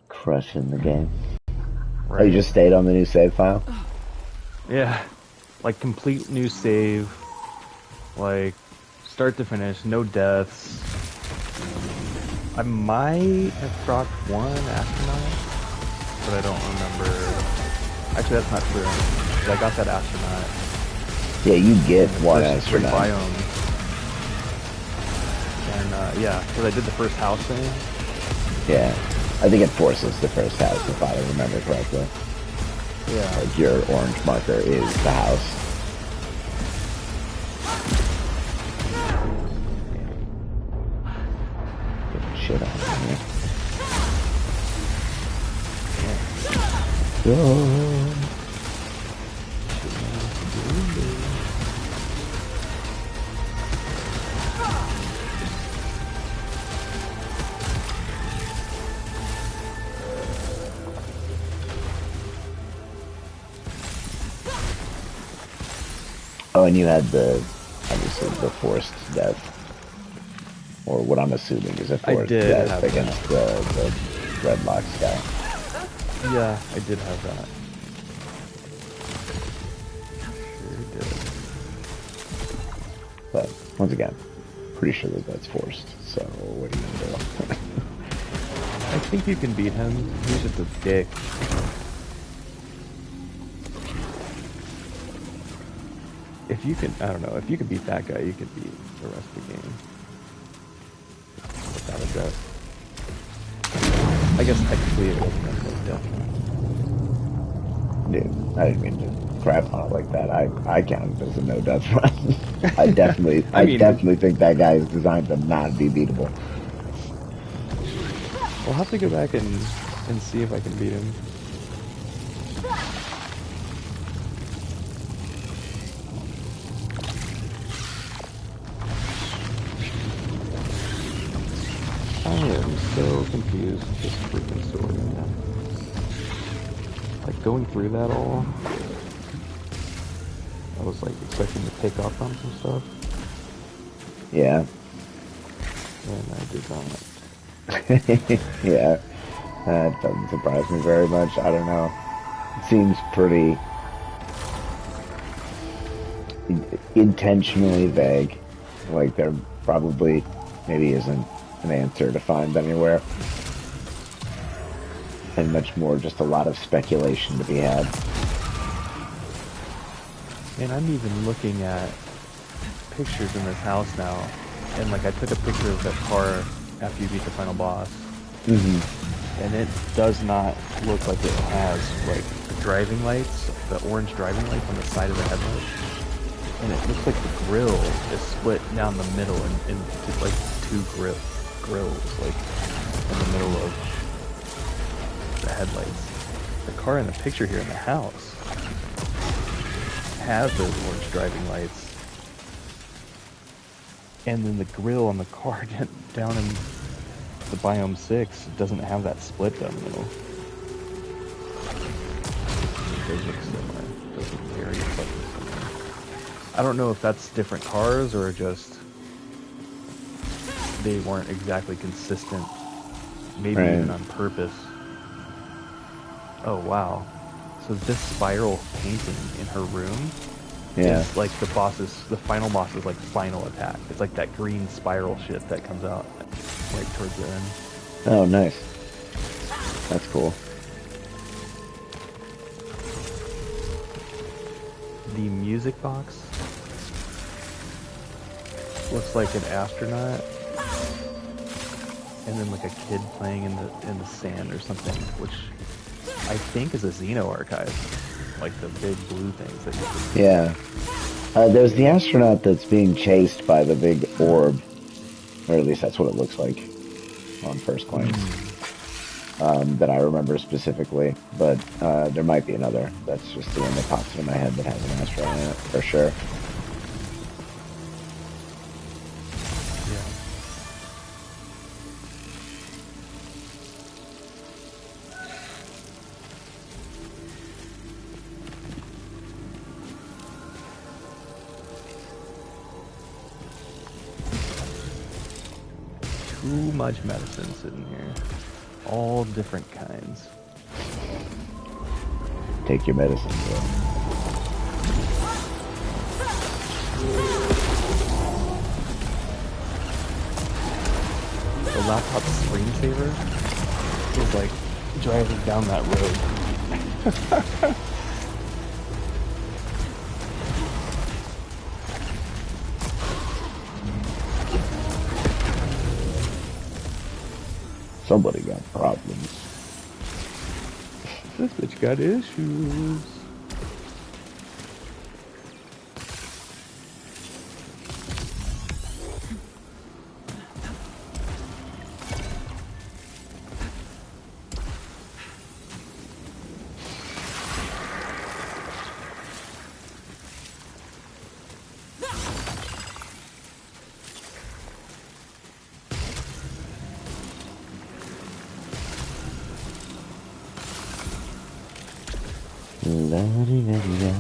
Crushing the game. Oh, you Right. just stayed on the new save file? Yeah. Like complete new save. Like start to finish, no deaths. I might have dropped one astronaut, but I don't remember. Actually, that's not true. 'Cause I got that astronaut Yeah, you get in the one first three astronaut. biomes. And yeah, because I did the first house thing. Yeah. I think it forces the first house, if I remember correctly. Yeah. Like, your orange marker is the house. Getting shit on here. Oh. Oh, and you had obviously the forced death, or what I'm assuming is a I forced did death have against that. the Redlocks guy. Yeah, I did have that. Sure did. But once again, pretty sure that that's forced. So what are you gonna do? I think you can beat him. He's just a dick. If you can, I don't know, if you can beat that guy, you can beat the rest of the game. Without a doubt. I guess technically it wasn't necessarily death. Dude, I didn't mean to crap on it like that. I count it as a no death run. I I mean, definitely think that guy is designed to not be beatable. we'll have to go back and see if I can beat him. I am so confused with this freaking story, man. Like, going through that all, I was, like, expecting to pick up on some stuff, Yeah. and I did not. Yeah. That doesn't surprise me very much. I don't know. It seems pretty intentionally vague. Like there probably maybe isn't an answer to find anywhere, and much more just a lot of speculation to be had. And I'm even looking at pictures in this house now, and, like, I took a picture of that car after you beat the final boss, Hmm. and it does not look like it has, like, the driving lights, the orange driving lights on the side of the headlight. And it looks like the grill is split down the middle into, like, two grills, like, in the middle of the headlights. The car in the picture here in the house has those orange driving lights. And then the grill on the car down in the Biome 6 doesn't have that split down the middle. Those look similar. Those look very fucking similar. I don't know if that's different cars or just they weren't exactly consistent. Maybe even Right. on purpose. Oh wow. So this spiral painting in her room Yeah. is like the final boss's, like, final attack. It's like that green spiral shit that comes out right towards the end. Oh, nice. That's cool. The music box looks like an astronaut, and then, like, a kid playing in the sand or something, which I think is a Xeno archive, like the big blue things that you can. Yeah. There's the astronaut that's being chased by the big orb, or at least that's what it looks like on first glance. That I remember specifically, but there might be another. That's just the one that pops into my head that has an astronaut in it, for sure. Yeah. Too much medicine sitting here. all different kinds. Take your medicine, bro. The laptop screensaver is like driving down that road. Somebody got problems. This bitch got issues. La-di-da-di-da.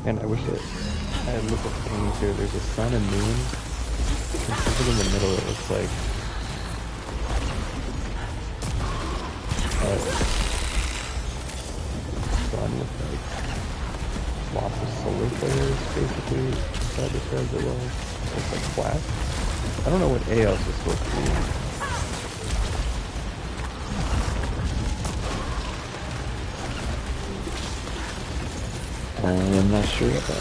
And I wish that I had looked at the paintings here. There's a sun and moon. And something in the middle that looks like sun with like lots of solar flares, basically. That describes it well. It's like flat. I don't know what Eos is supposed to be. I am not sure about it.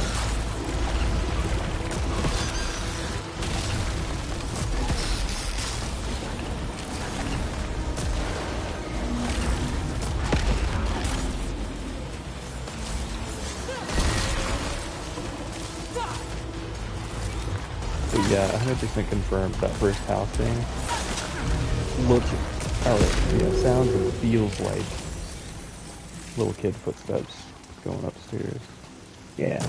But yeah, 100% confirmed that first house thing looks, sounds and feels like little kid footsteps going upstairs. Yeah.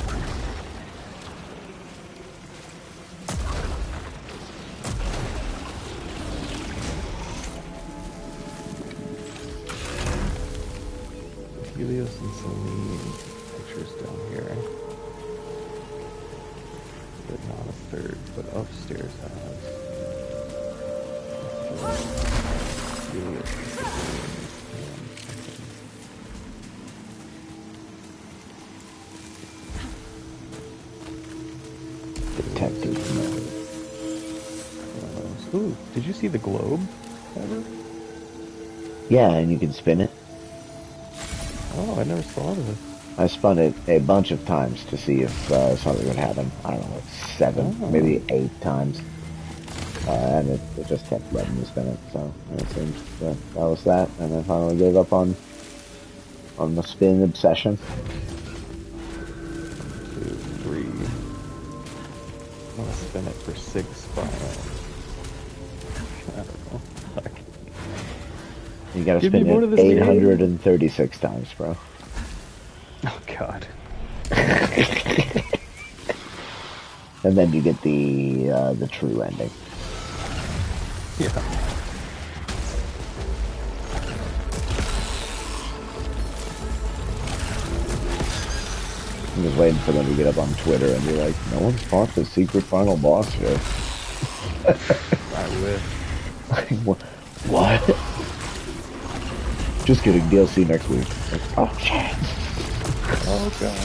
Helios and Celine pictures down here. But not a third, but upstairs has. Helios and Celine. Detective mode. Ooh, did you see the globe ever? Yeah, and you can spin it. Oh, I never saw this. I spun it a bunch of times to see if something would happen. I don't know, like 7, Oh. maybe 8 times. And it just kept letting me spin it. So it seems that was that. And I finally gave up on the spin obsession. 2, 3. I'm gonna spin it for 6 files. I don't know. Fuck. You gotta Give me spin more of it this 836 times, bro. Oh god. And then you get the true ending. Yeah. I'm just waiting for them to get up on Twitter and be like, no one's fought the secret final boss yet. I wish. Like, what? Just kidding, DLC next week. Like, oh shit. Oh god.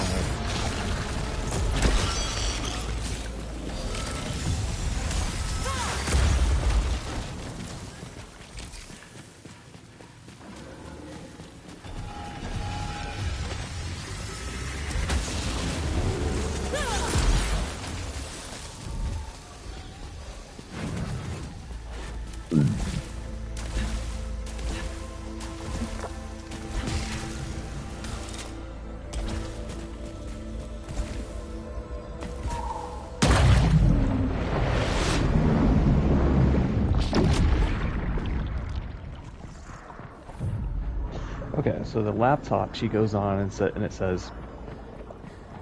Okay, so the laptop, she goes on and it says,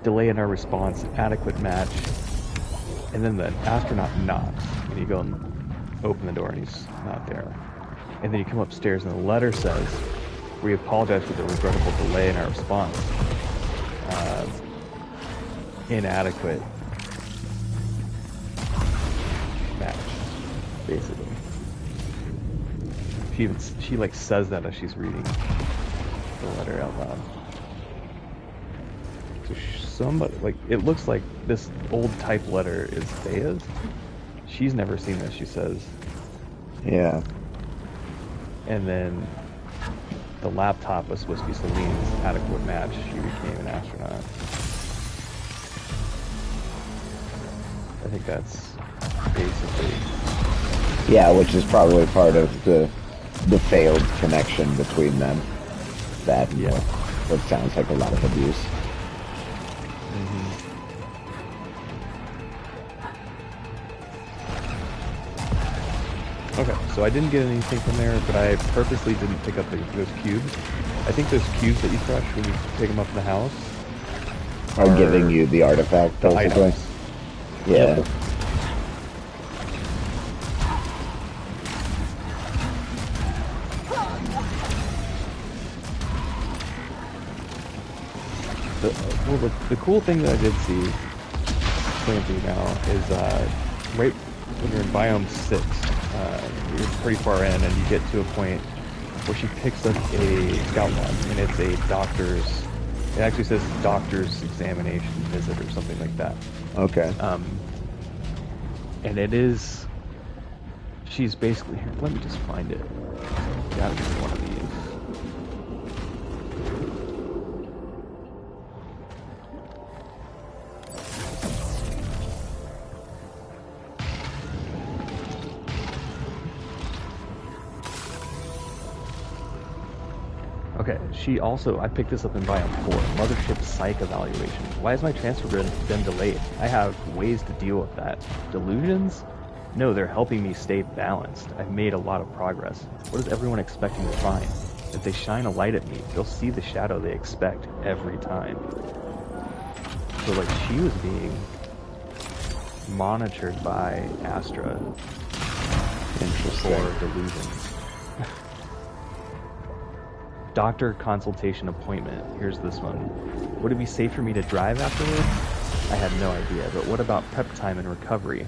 delay in our response, adequate match. And then the astronaut knocks, and you go and open the door, and he's not there. And then you come upstairs, and the letter says, we apologize for the regrettable delay in our response. Inadequate match, basically. She like says that as she's reading the letter out loud. So somebody, like, it looks like this old type letter is Thea's. She's never seen this, she says. Yeah. And then the laptop was supposed to be Celine's adequate match. She became an astronaut. I think that's basically... Yeah, which is probably part of the failed connection between them. That and Yeah. what sounds like a lot of abuse. Okay, so I didn't get anything from there, but I purposely didn't pick up those cubes. I think those cubes that you crush when you pick them up in the house Are giving you the artifact, the basically. items. Yeah. Yep. The cool thing that I did see, playing through now, is right when you're in biome 6, you're pretty far in, and you get to a point where she picks up a scout log, and it's a doctor's. It actually says doctor's examination visit or something like that. Okay. And it is. She's basically here. Let me just find it. Gotta be one of these. Okay, she also, I picked this up in Biome 4, Mothership Psych Evaluation. Why has my transfer been delayed? I have ways to deal with that. Delusions? No, they're helping me stay balanced. I've made a lot of progress. What is everyone expecting to find? If they shine a light at me, they'll see the shadow they expect every time. So, like, she was being monitored by Astra for delusions. Doctor consultation appointment. Here's this one. Would it be safe for me to drive afterwards? I had no idea, but what about prep time and recovery?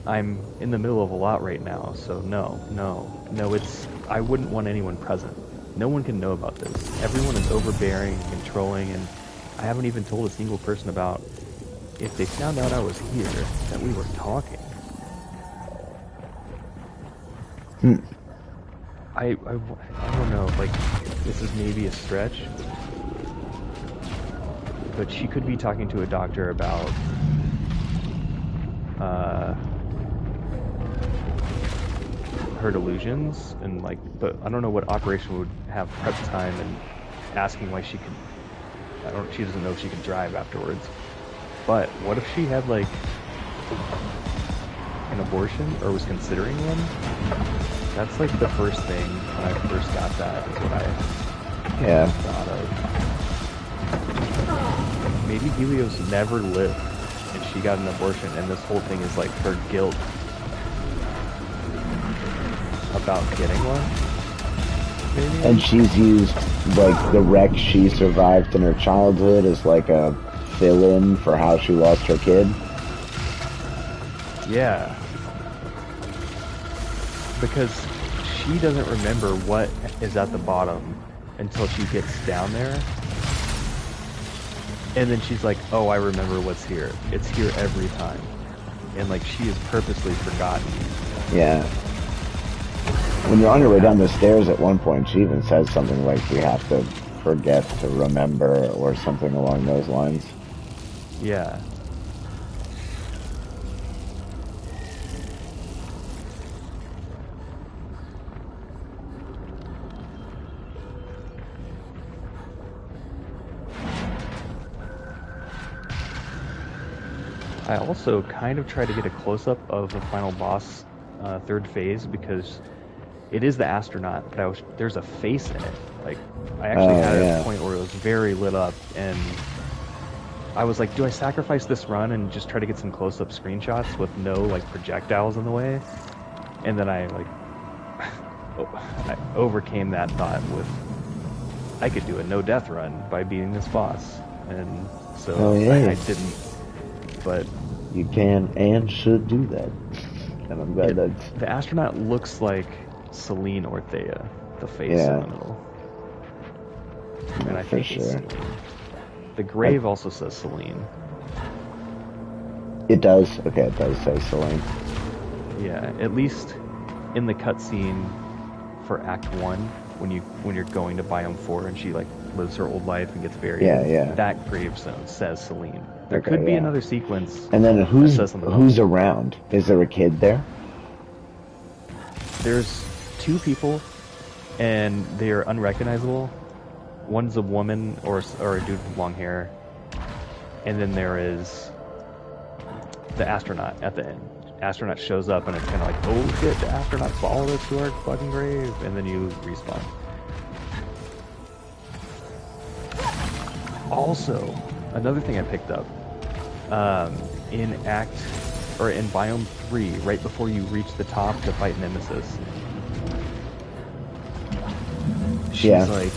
I'm in the middle of a lot right now, so no, I wouldn't want anyone present. No one can know about this. Everyone is overbearing and controlling, and I haven't even told a single person about if they found out I was here, that we were talking. I don't know, like, this is maybe a stretch, but she could be talking to a doctor about, her delusions, and, like, but I don't know what operation would have prep time and asking why she could, she doesn't know if she could drive afterwards. But what if she had, like, an abortion, or was considering one? That's like the first thing when I first got that, is what I thought of. Maybe Helios never lived and she got an abortion, and this whole thing is like her guilt about getting one. Maybe? And she's used, like, the wreck she survived in her childhood as like a fill-in for how she lost her kid. Yeah. Because she doesn't remember what is at the bottom until she gets down there. And then she's like, oh, I remember what's here. It's here every time. And, like, she has purposely forgotten. Yeah. When you're on your way down the stairs at one point, she even says something like, we have to forget to remember, or something along those lines. Yeah. I also kind of tried to get a close-up of the final boss, third phase, because it is the astronaut, but there's a face in it. Like, I actually Oh had it at a yeah. point where it was very lit up, and I was like, do I sacrifice this run and just try to get some close-up screenshots with no like projectiles in the way? And then I like I overcame that thought with I could do a no death run by beating this boss, and Oh so I yeah. didn't. But You can and should do that, and I'm glad it that's the astronaut looks like Celine Orthea, the face in yeah, the middle, and no, I for think it's sure. Celine. The I, grave also says Celine. it does. Okay, it does say Celine. Yeah, at least in the cutscene for Act One, when you're going to Biome 4 and she like lives her old life and gets buried, Yeah, yeah. that gravestone says Celine. There could Okay, be yeah. another sequence And then that who's says something about who's Celine. around? Is there a kid there? There's two people and they're unrecognizable. One's a woman or a dude with long hair, and then there is the astronaut at the end. Astronaut shows up and it's kind of like, oh shit, the astronaut followed us to our fucking grave, and then you respawn. Also, another thing I picked up in Biome 3, right before you reach the top to fight Nemesis, she's Yeah. like,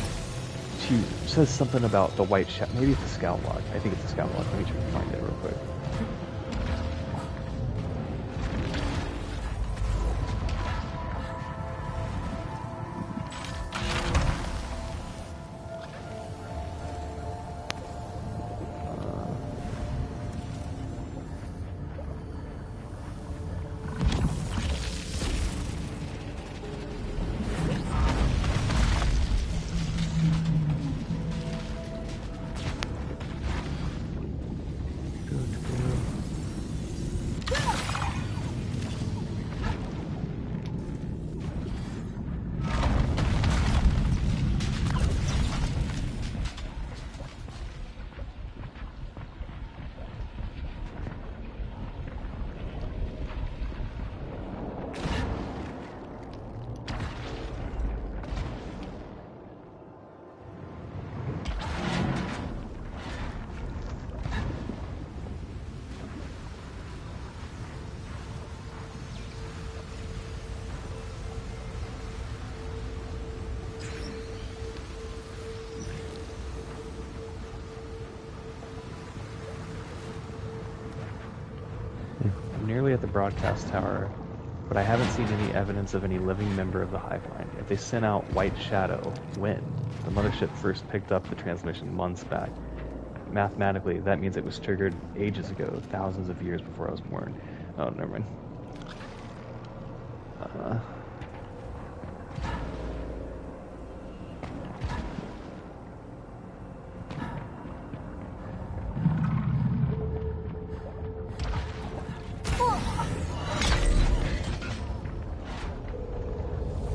she says something about the white shadow. Maybe it's a scout log. I think it's a scout log. Let me try to find it real quick. I'm nearly at the broadcast tower, but I haven't seen any evidence of any living member of the hive mind. If they sent out White Shadow, when? The mothership first picked up the transmission months back. Mathematically, that means it was triggered ages ago, thousands of years before I was born. Oh, never mind. Uh,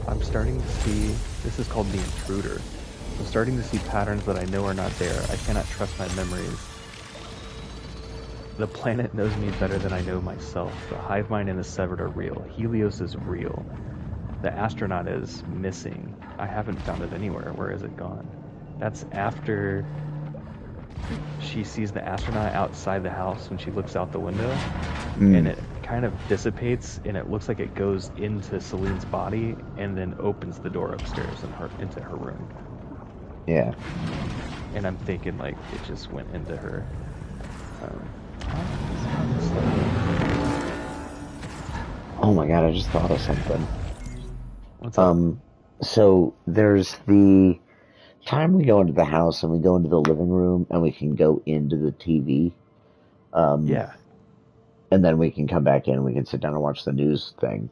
I'm starting to see, this is called the intruder. I'm starting to see patterns that I know are not there. I cannot trust my memories. The planet knows me better than I know myself. The hive mind and the severed are real. Helios is real. The astronaut is missing. I haven't found it anywhere. Where is it gone? That's after she sees the astronaut outside the house when she looks out the window, and Mm, it kind of dissipates, and it looks like it goes into Celine's body and then opens the door upstairs into her room. yeah. And I'm thinking like it just went into her. Um, Oh my God, I just thought of something. what's up? Um, so there's the time we go into the house and we go into the living room and we can go into the TV. Um, Yeah. and then we can come back in and we can sit down and watch the news thing.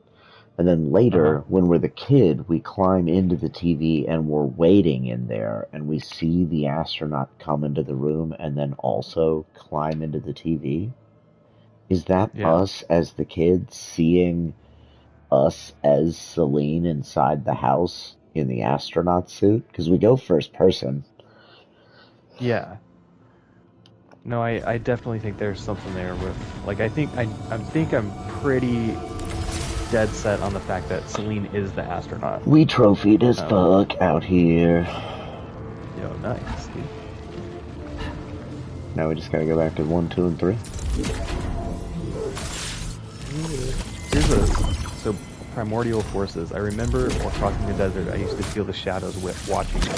And then Uh huh. later, when we're the kid, we climb into the TV and we're waiting in there and we see the astronaut come into the room and then also climb into the TV. Is that Yeah. us as the kids seeing us as Celine inside the house in the astronaut suit? Because we go first person. Yeah. No, I definitely think there's something there with like I think I'm pretty dead set on the fact that Celine is the astronaut. We trophied as fuck out here. Yo, nice, dude. Now we just gotta go back to 1, 2, and 3. So primordial forces. I remember while crossing the desert, I used to feel the shadows watching me.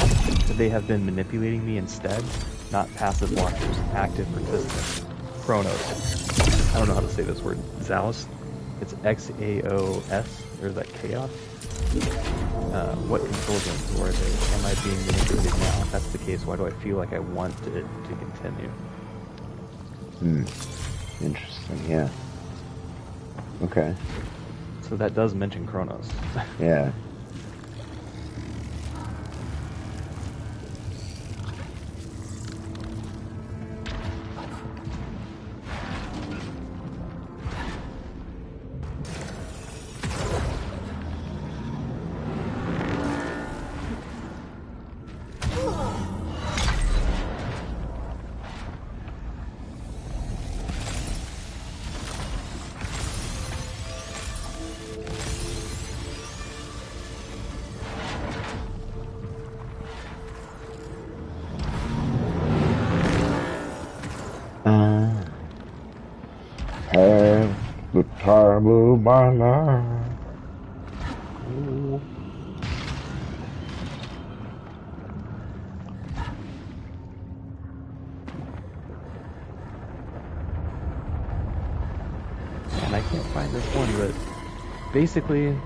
Could they have been manipulating me instead? Not passive watchers, active participants. Chronos. I don't know how to say this word. Zaos. It's X-A-O-S. Or is that chaos? What controls them? Or am I being manipulated now? If that's the case, why do I feel like I want it to continue? Interesting, yeah. Okay. So that does mention Chronos. Yeah. Have the time of my life. Ooh. And I can't find this one, but basically,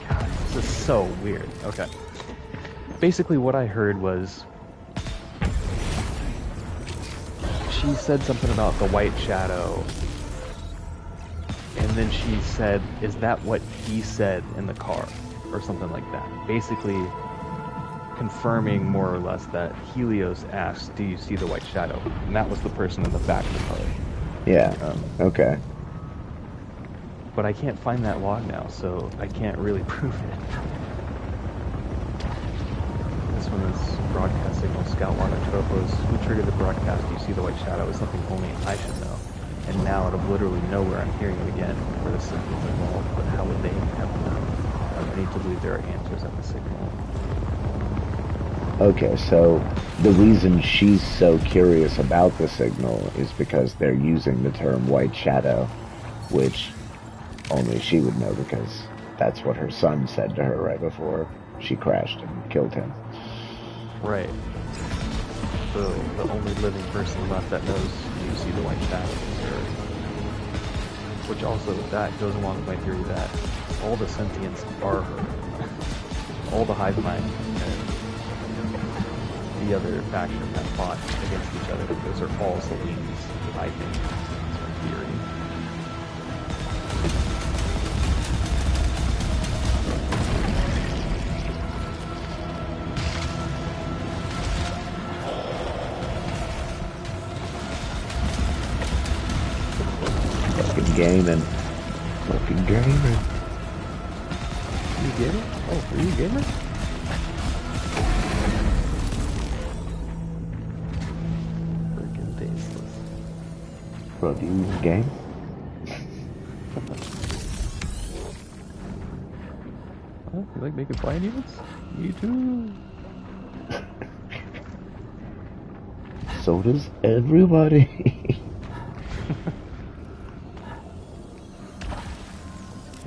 God, this is so weird. Okay. Basically what I heard was she said something about the white shadow, and then she said, is that what he said in the car? Or something like that. Basically confirming more or less that Helios asked, do you see the white shadow? And that was the person in the back of the car. Yeah, okay. But I can't find that log now, so I can't really prove it. This one is broadcast signal, scout log on Tropos. Who triggered the broadcast? Do you see the white shadow? Is something only I should know. And now out of literally nowhere, I'm hearing it again, where the signal's involved, but how would they have known? I need to believe there are answers at the signal. Okay, so the reason she's so curious about the signal is because they're using the term white shadow, which only she would know because that's what her son said to her right before she crashed and killed him. Right. The only living person left that knows you see the white shadow is her. Which also, that goes along with my theory that all the sentients are her. All the hive mind and the other faction that fought against each other, those are all Celine's, I think. That's my theory. Fucking gaming. Fucking gaming. You get it? Oh, are you gamer? Freaking tasteless. Bro, do you game? Huh? You like making flying units? Me too. So does everybody.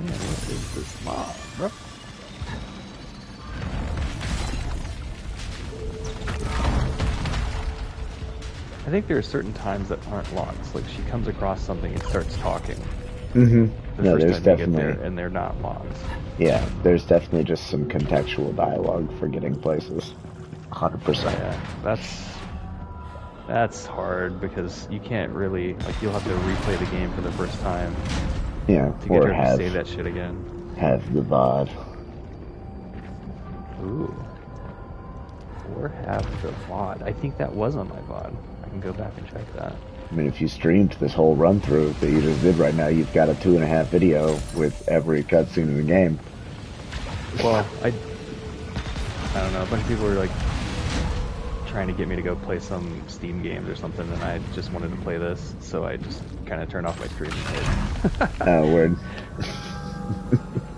Man, what is this mob, bro? I think there are certain times that aren't logs. Like she comes across something and starts talking. Mm-hmm. The No, first there's time you get definitely... there, and they're not logs. Yeah, there's definitely just some contextual dialogue for getting places. 100%. Yeah, that's hard because you can't really, like, you'll have to replay the game for the first time. Yeah, to get or her have to say that shit again. Have the VOD. Ooh. Or have the VOD. I think that was on my VOD. I can go back and check that. I mean, if you streamed this whole run-through that you just did right now, you've got a 2.5 video with every cutscene in the game. Well, I don't know. A bunch of people were like trying to get me to go play some Steam games or something, and I just wanted to play this, so I just kind of turned off my stream and hid. Oh, word.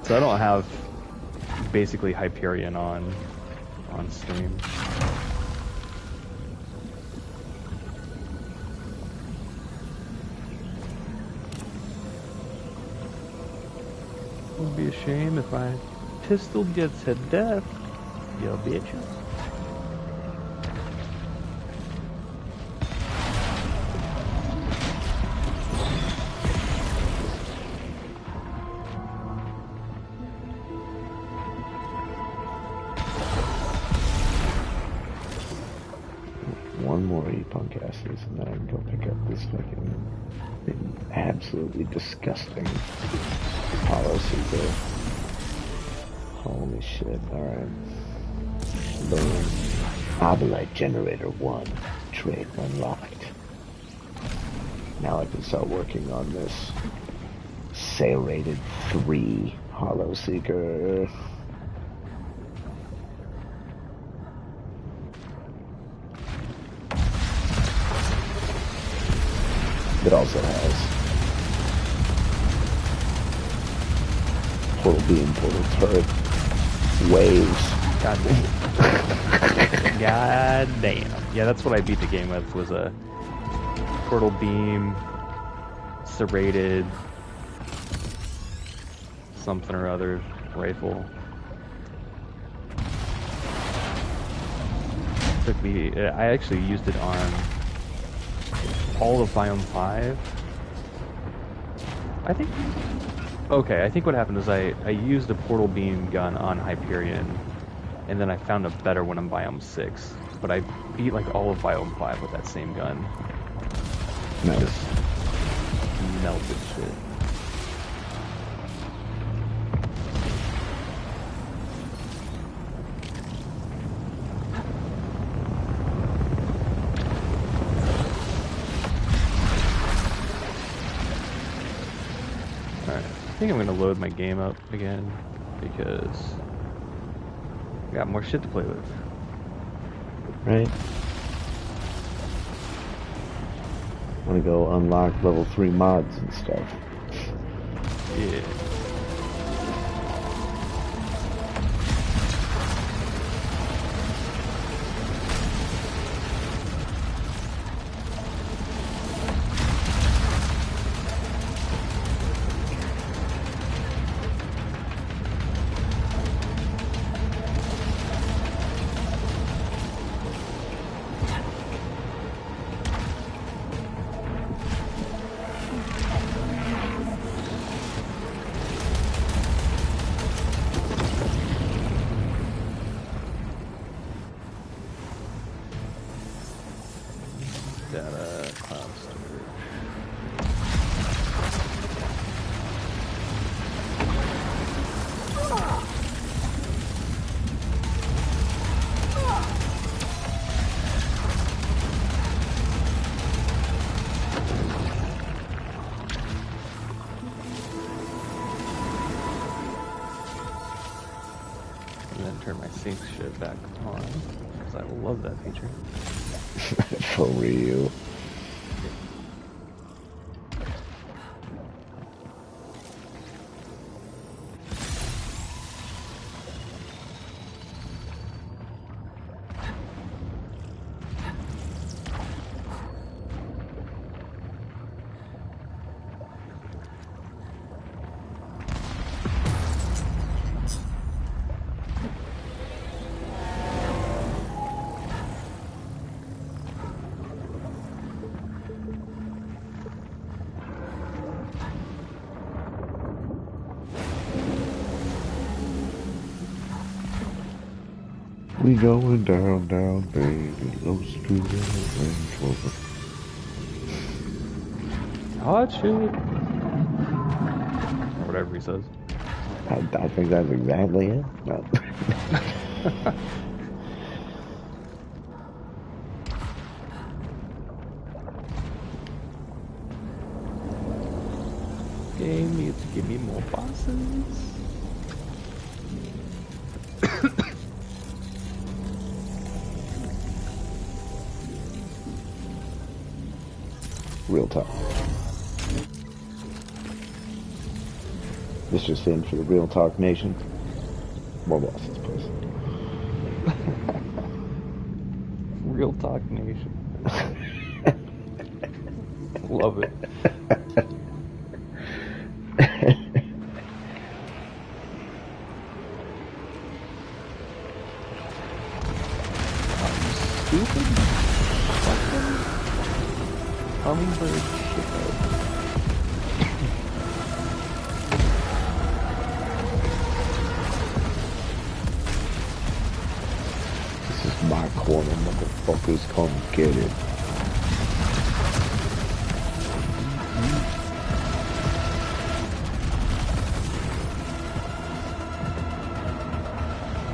So I don't have basically Hyperion on stream. It would be a shame if I pistoled you to death, you bitch. One more punk asses, and then I can go pick up this fucking absolutely disgusting Apollo Seeker. Holy shit, alright. Boom. Arbalite Generator 1. Trade unlocked. Now I can start working on this Serrated 3 Hollow Seeker. It also has portal beam, portal turret, waves. God damn. God damn. Yeah, that's what I beat the game with, was a portal beam, serrated, something or other rifle. Took me, I actually used it on all of Biome 5. I think what happened is I used a portal beam gun on Hyperion, and then I found a better one on Biome 6. But I beat like all of Biome 5 with that same gun. Nice. Just melted shit. I think I'm gonna load my game up again because I got more shit to play with. Right? Want to go unlock level 3 mods and stuff. Yeah. Data, cloud storage. And then turn my sync shit back on, because I love that feature. For real. We going down, down, baby, low speed Range Rover. Hot shit. Or whatever he says. I think that's exactly it. No. Game needs to give me more bosses. Real talk. This just in for the Real Talk Nation. More blessings, please. Real Talk Nation. Love it. Stupid fucking hummingbird shithead. This is my corner, motherfuckers. Come get it.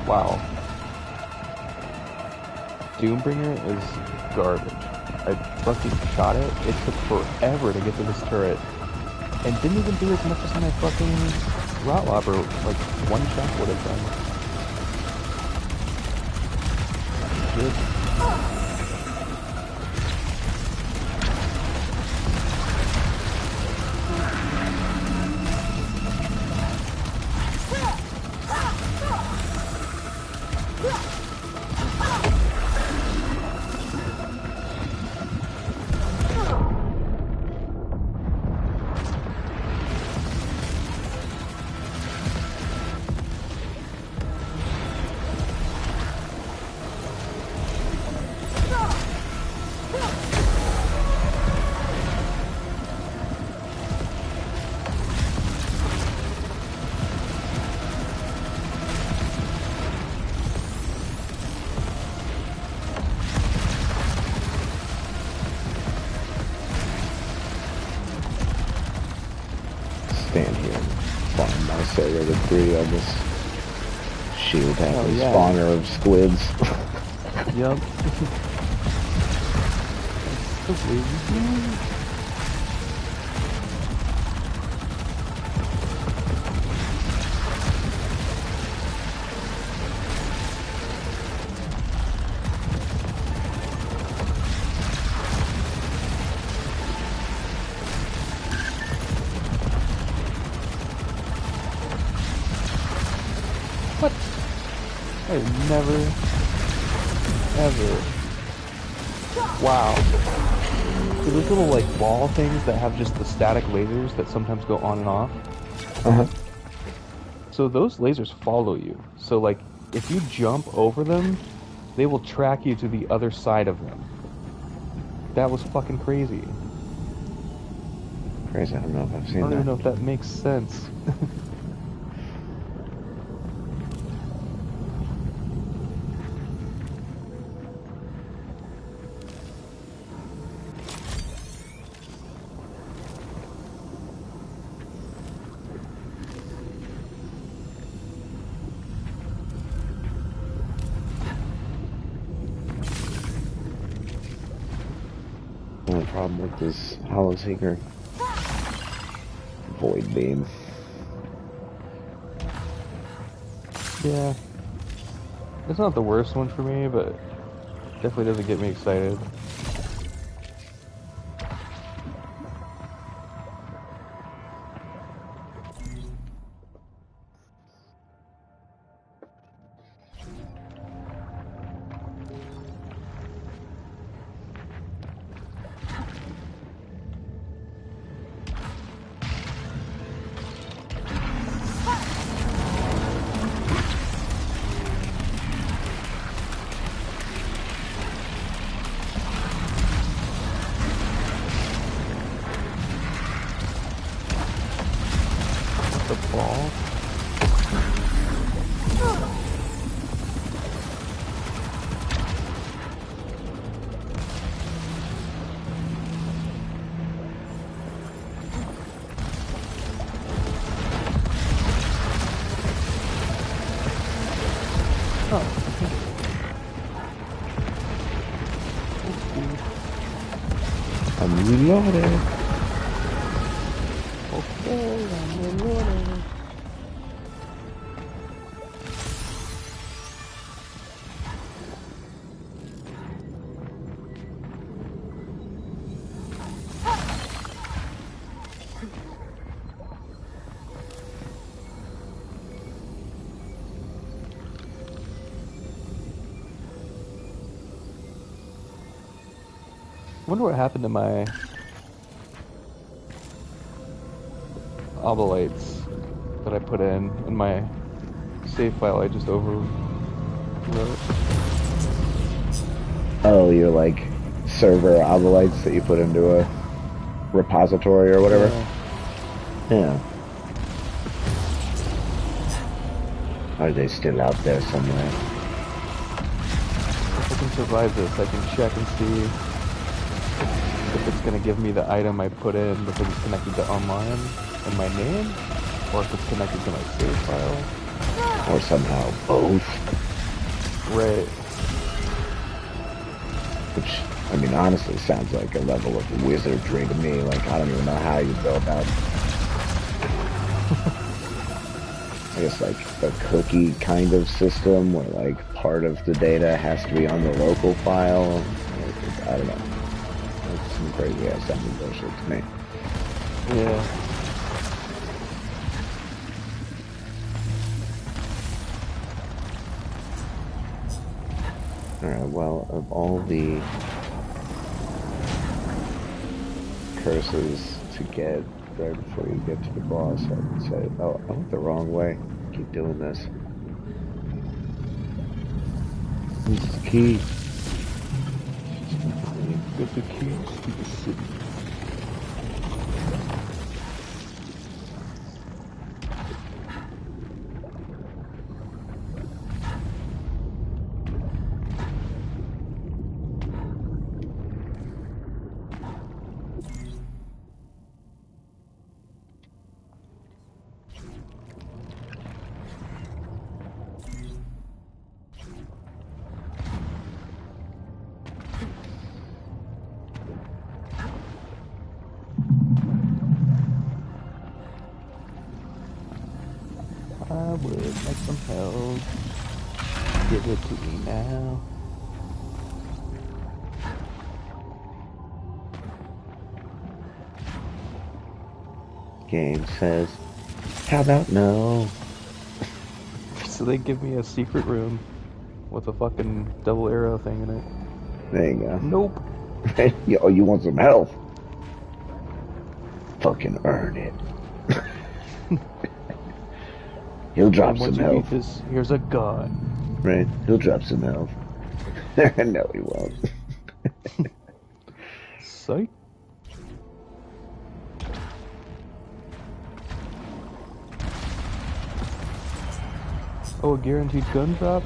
Wow. Doombringer is garbage. I fucking shot it. It took forever to get to this turret. And didn't even do as much as my fucking Rottweiler, like, one shot would have done. Good. Stand here and find my Serrated 3 on this shield happy yeah. spawner of squids. Yup. That's so weird. What? I've never, ever. Wow. So those little, like, ball things that have just the static lasers that sometimes go on and off. Uh-huh. So those lasers follow you. So, like, if you jump over them, they will track you to the other side of them. That was fucking crazy. Crazy, I don't know if I've I seen don't that. even know if that makes sense. The only problem with this Hollow Seeker Void Beam. Yeah. It's not the worst one for me, but definitely doesn't get me excited. The ball? I'm reloaded. Okay, I'm reloading. wonder what happened to my obolites that I put in my save file. I just overwrote. Oh, you're like server obolites that you put into a repository or whatever? Yeah. Yeah. Are they still out there somewhere? If I can survive this, I can check and see if it's going to give me the item I put in because it's connected to online and my name, or if it's connected to my save file. Or somehow both? Right. Which, I mean, honestly sounds like a level of wizardry to me. Like, I don't even know how you build that. I guess, like, a cookie kind of system where, like, part of the data has to be on the local file. I don't know. It's some crazy ass sounding bullshit to me. Yeah. Alright, well, of all the curses to get right before you get to the boss, I would say, oh, I went the wrong way. Keep doing this. This is the key. Get the keys to the city. I would like some help. Give it to me now. Game says, how about no? So they give me a secret room with a fucking double arrow thing in it. There you go. Nope. Oh, you want some help? Fucking earn it. He'll drop some health. This, here's a gun. Right? He'll drop some health. No, he won't. Psych. Oh, a guaranteed gun drop?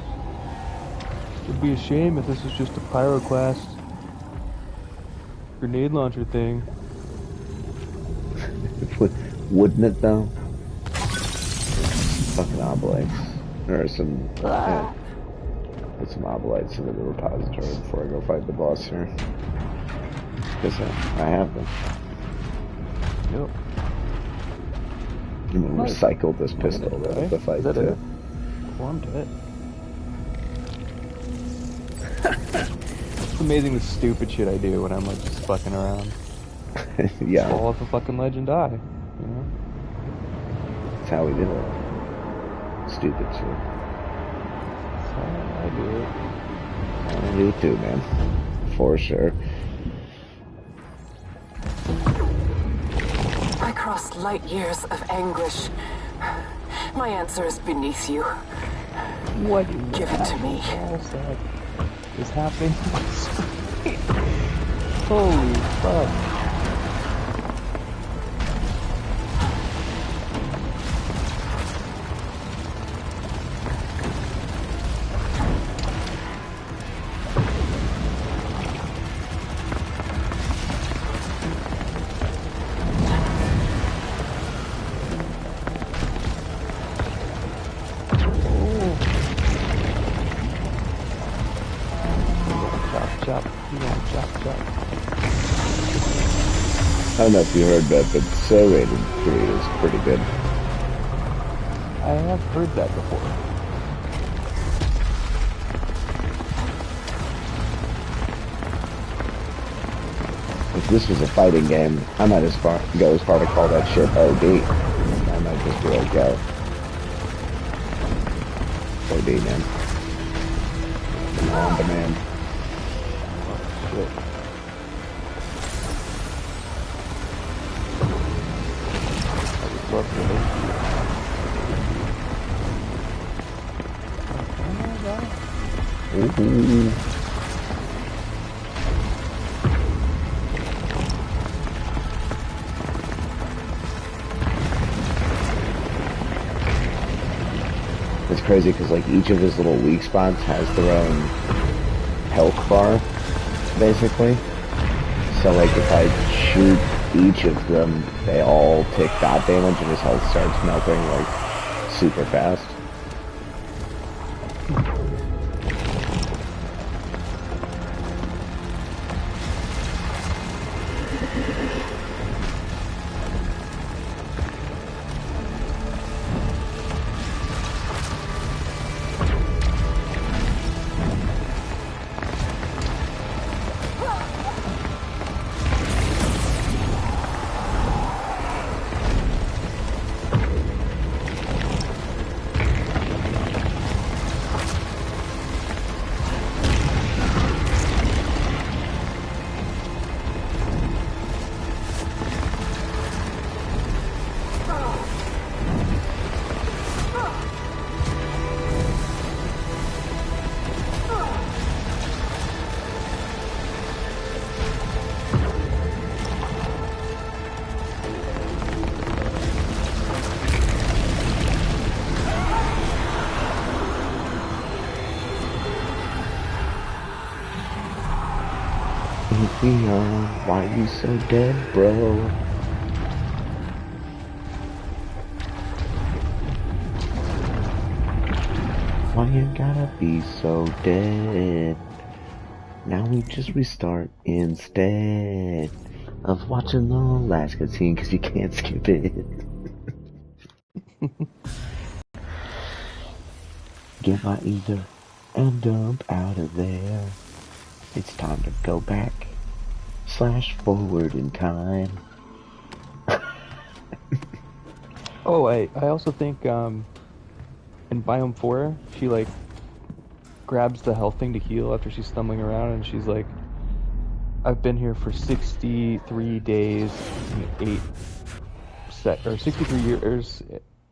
It'd be a shame if this was just a pyroclast grenade launcher thing. Wouldn't it though? Fucking obolites. Or some, yeah. Put some obolites into the repository before I go fight the boss here. Because I have them. Yep. I'm gonna recycle this pistol to have to fight too. Oh, I'm dead. It's amazing the stupid shit I do when I'm like just fucking around. Yeah. Fall off a fucking ledge and die, you know? That's how we do it. Stupid shit. That's how I do it. I do too, man. For sure. I crossed light years of anguish. My answer is beneath you. What? Give it to me. That is happening. Holy fuck. I don't know if you heard that, but So Rated 3 is pretty good. I have heard that before. If this was a fighting game, I might go as far to call that shit OD. I might just be like, yo. OD, man. On demand. Oh, shit. love the Ooh. It's crazy because like each of his little weak spots has their own health bar, basically. So like if I shoot each of them, they all take dot damage and his health starts melting like super fast. Leon, why you so dead, bro? Why you gotta be so dead? Now we just restart instead of watching the last cutscene because you can't skip it. Get my ether and dump out of there. It's time to go back / forward in time. Oh, I also think in Biome 4, she like grabs the health thing to heal after she's stumbling around, and she's like, I've been here for 63 days and 63 years.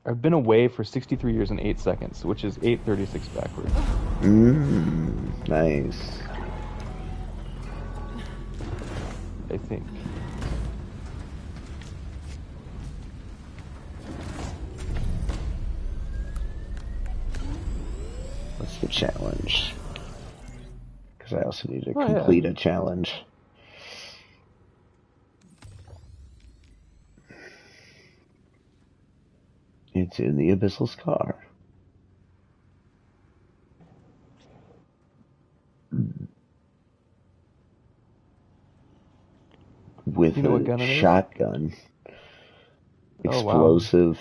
I've been away for 63 years and 8 seconds, which is 8:36 backwards. Nice. I think. What's the challenge? Because I also need to Oh, complete yeah. a challenge. It's in the Abyssal Scar. With You know what a gun it is? shotgun. Oh, wow. Explosive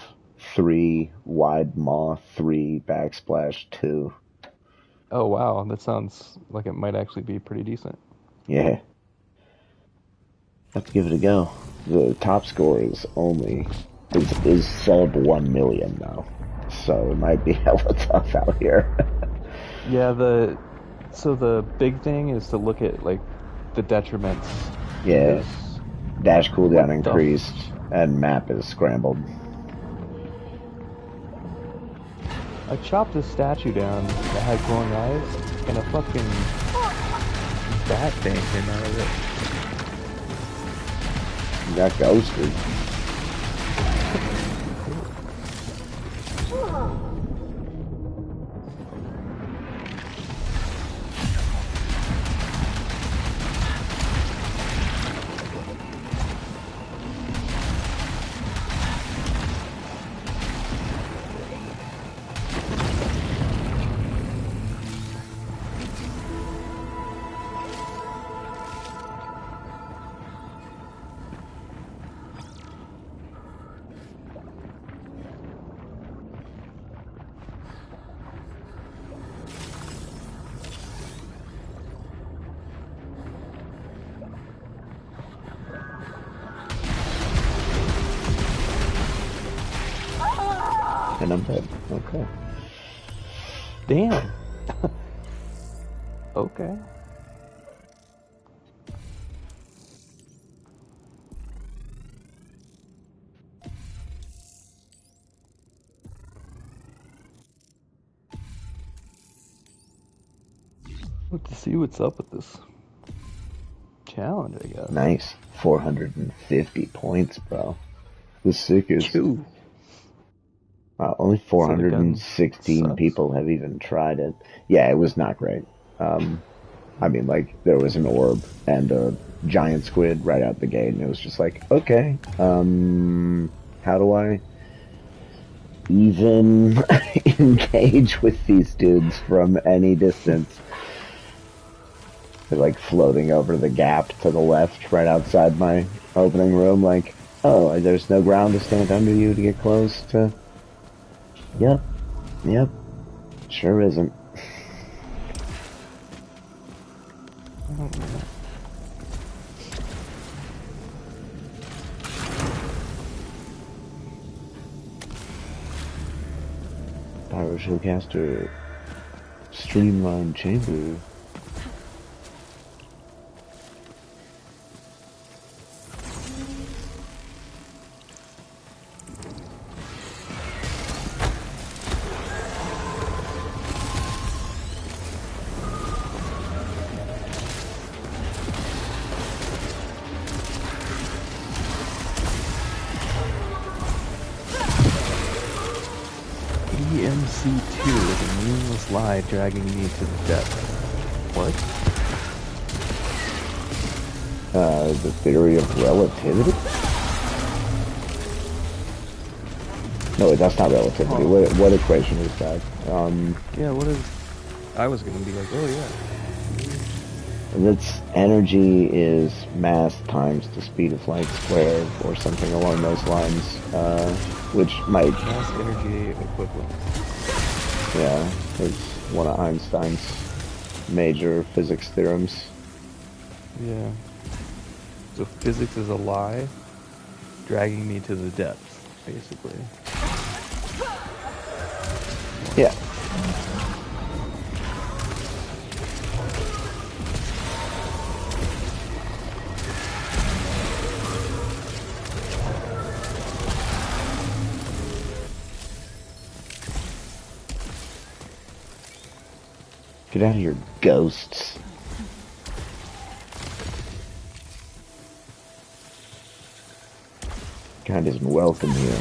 3, wide maw 3, backsplash 2. Oh, wow. That sounds like it might actually be pretty decent. Yeah. Have to give it a go. The top score is sub 1 million now. So it might be hella tough out here. Yeah, so the big thing is to look at like the detriments Yeah. because Dash what cooldown the increased and map is scrambled. I chopped this statue down that had glowing eyes and a fucking bat thing came out of it. You got ghosted. And I'm dead. Okay. Damn. Okay. Let's see what's up with this challenge, I guess. Nice. 450 points, bro. The sickest. Chew. Only So the gun 416 sucks? people have even tried it. Yeah, it was not great. I mean, like, there was an orb and a giant squid right out the gate, and it was just like, okay, how do I even engage with these dudes from any distance? They're like floating over the gap to the left, right outside my opening room, like, oh, there's no ground to stand under you to get close to. Yep, yep, sure isn't. I don't know. Pyro Showcaster Streamline Chamber. EMC2 is a meaningless lie dragging me to death. What? The theory of relativity? No, that's not relativity. Oh. What equation is that? Yeah, what is... I was gonna be like, oh yeah. Its energy is mass times the speed of light squared, or something along those lines, which might... Mass energy equivalent. Yeah, it's one of Einstein's major physics theorems. Yeah. So physics is a lie, dragging me to the depths, basically. Yeah. Get out of here, ghosts. God isn't welcome here.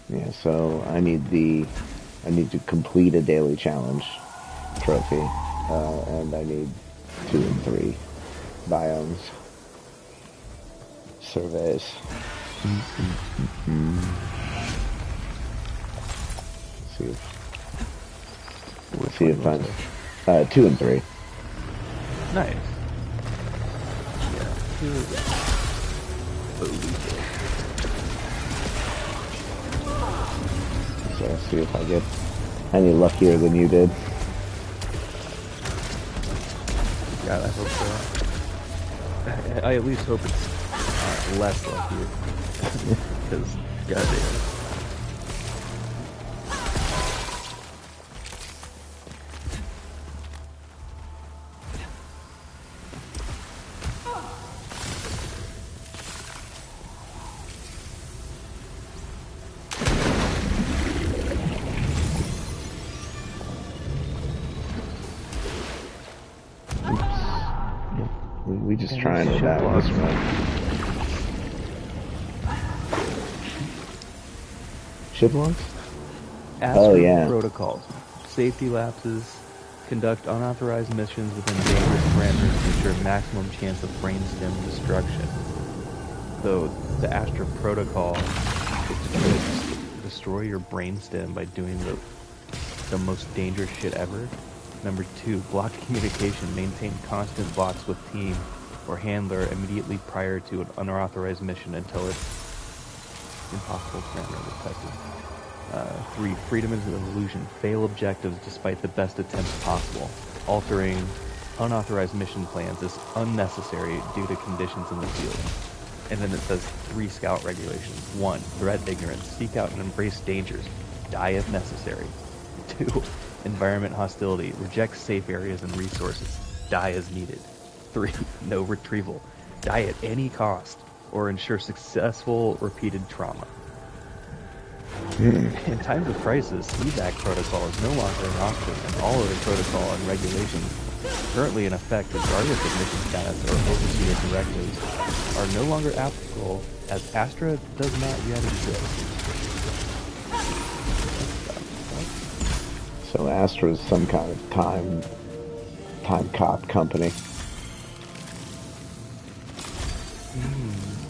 Yeah, so I need to complete a daily challenge trophy, and I need 2 and 3 biomes surveys. See if I'm 2 and 3. Nice. Yeah, here we go. So see if I get any luckier than you did. God, I hope so. I at least hope it's less lucky. Because, goddamn. We just trying it out this way. Ship logs? Oh, yeah. Protocols. Safety lapses. Conduct unauthorized missions within dangerous parameters to ensure maximum chance of brainstem destruction. So, the Astra Protocol is to try to destroy your brainstem by doing the most dangerous shit ever. Number 2, block communication. Maintain constant blocks with team or handler immediately prior to an unauthorized mission until it's impossible parameter detected. 3, freedom is an illusion. Fail objectives despite the best attempts possible. Altering unauthorized mission plans is unnecessary due to conditions in the field. And then it says 3 scout regulations. 1, threat ignorance. Seek out and embrace dangers. Die if necessary. 2, environment hostility, reject safe areas and resources, die as needed. 3. No retrieval, die at any cost, or ensure successful repeated trauma. In times of crisis, evac protocol is no longer an option, and all other protocol and regulations currently in effect, regardless of mission status or overseer directives, are no longer applicable as Astra does not yet exist. So Astra is some kind of time cop company.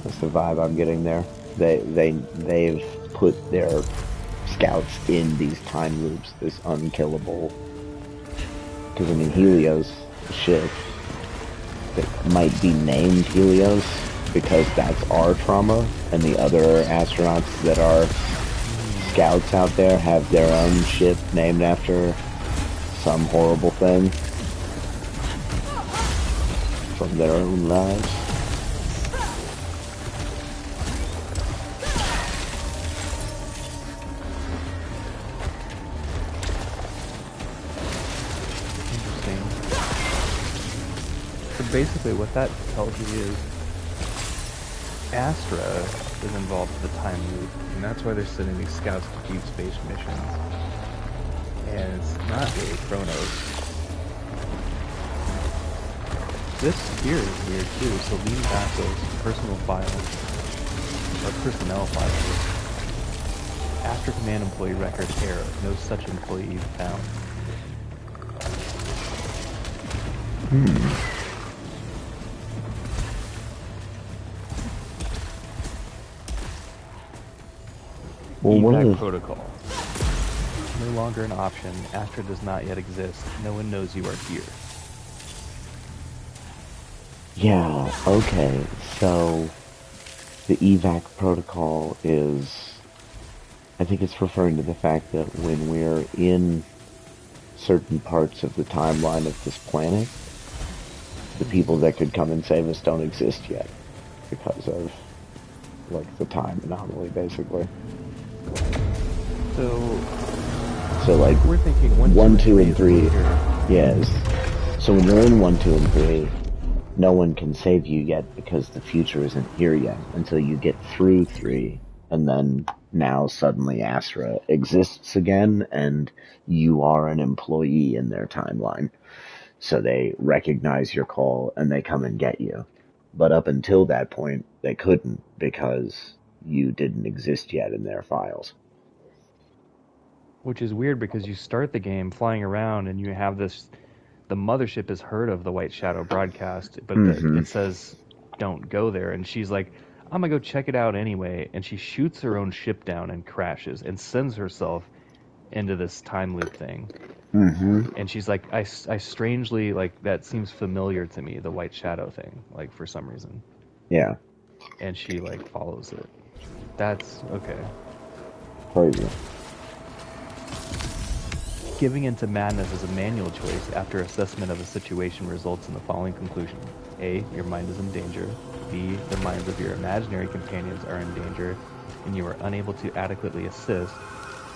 That's the vibe I'm getting there. They've put their scouts in these time loops, this unkillable. Because I mean, Helios, the ship, that might be named Helios because that's our trauma, and the other astronauts that are scouts out there have their own ship named after some horrible thing from their own lives. Basically what that tells you is Astra is involved with the time loop, and that's why they're sending these scouts to deep space missions. And it's not really Chronos. This here is weird too, so Lean Vasso's personal files, or personnel files, Astra Command employee record error, no such employee found. Evac protocol. No longer an option. Astra does not yet exist. No one knows you are here. Yeah, okay. So the evac protocol is, I think it's referring to the fact that when we're in certain parts of the timeline of this planet, the people that could come and save us don't exist yet because of, like, the time anomaly, basically. So like, we're thinking 1, 2, and 3. Yes. So when you're in 1, 2, and 3, no one can save you yet because the future isn't here yet until you get through 3, and then now suddenly Astra exists again, and you are an employee in their timeline. So they recognize your call and they come and get you. But up until that point, they couldn't because you didn't exist yet in their files. Which is weird because you start the game flying around and you have this, the mothership has heard of the White Shadow broadcast, but it says don't go there, and she's like, I'm gonna go check it out anyway, and she shoots her own ship down and crashes and sends herself into this time loop thing. And she's like, I strangely, like, that seems familiar to me, the White Shadow thing, like, for some reason. Yeah. And she, like, follows it. That's okay. Crazy. Giving into madness is a manual choice after assessment of a situation results in the following conclusion. A, your mind is in danger. B, the minds of your imaginary companions are in danger, and you are unable to adequately assist.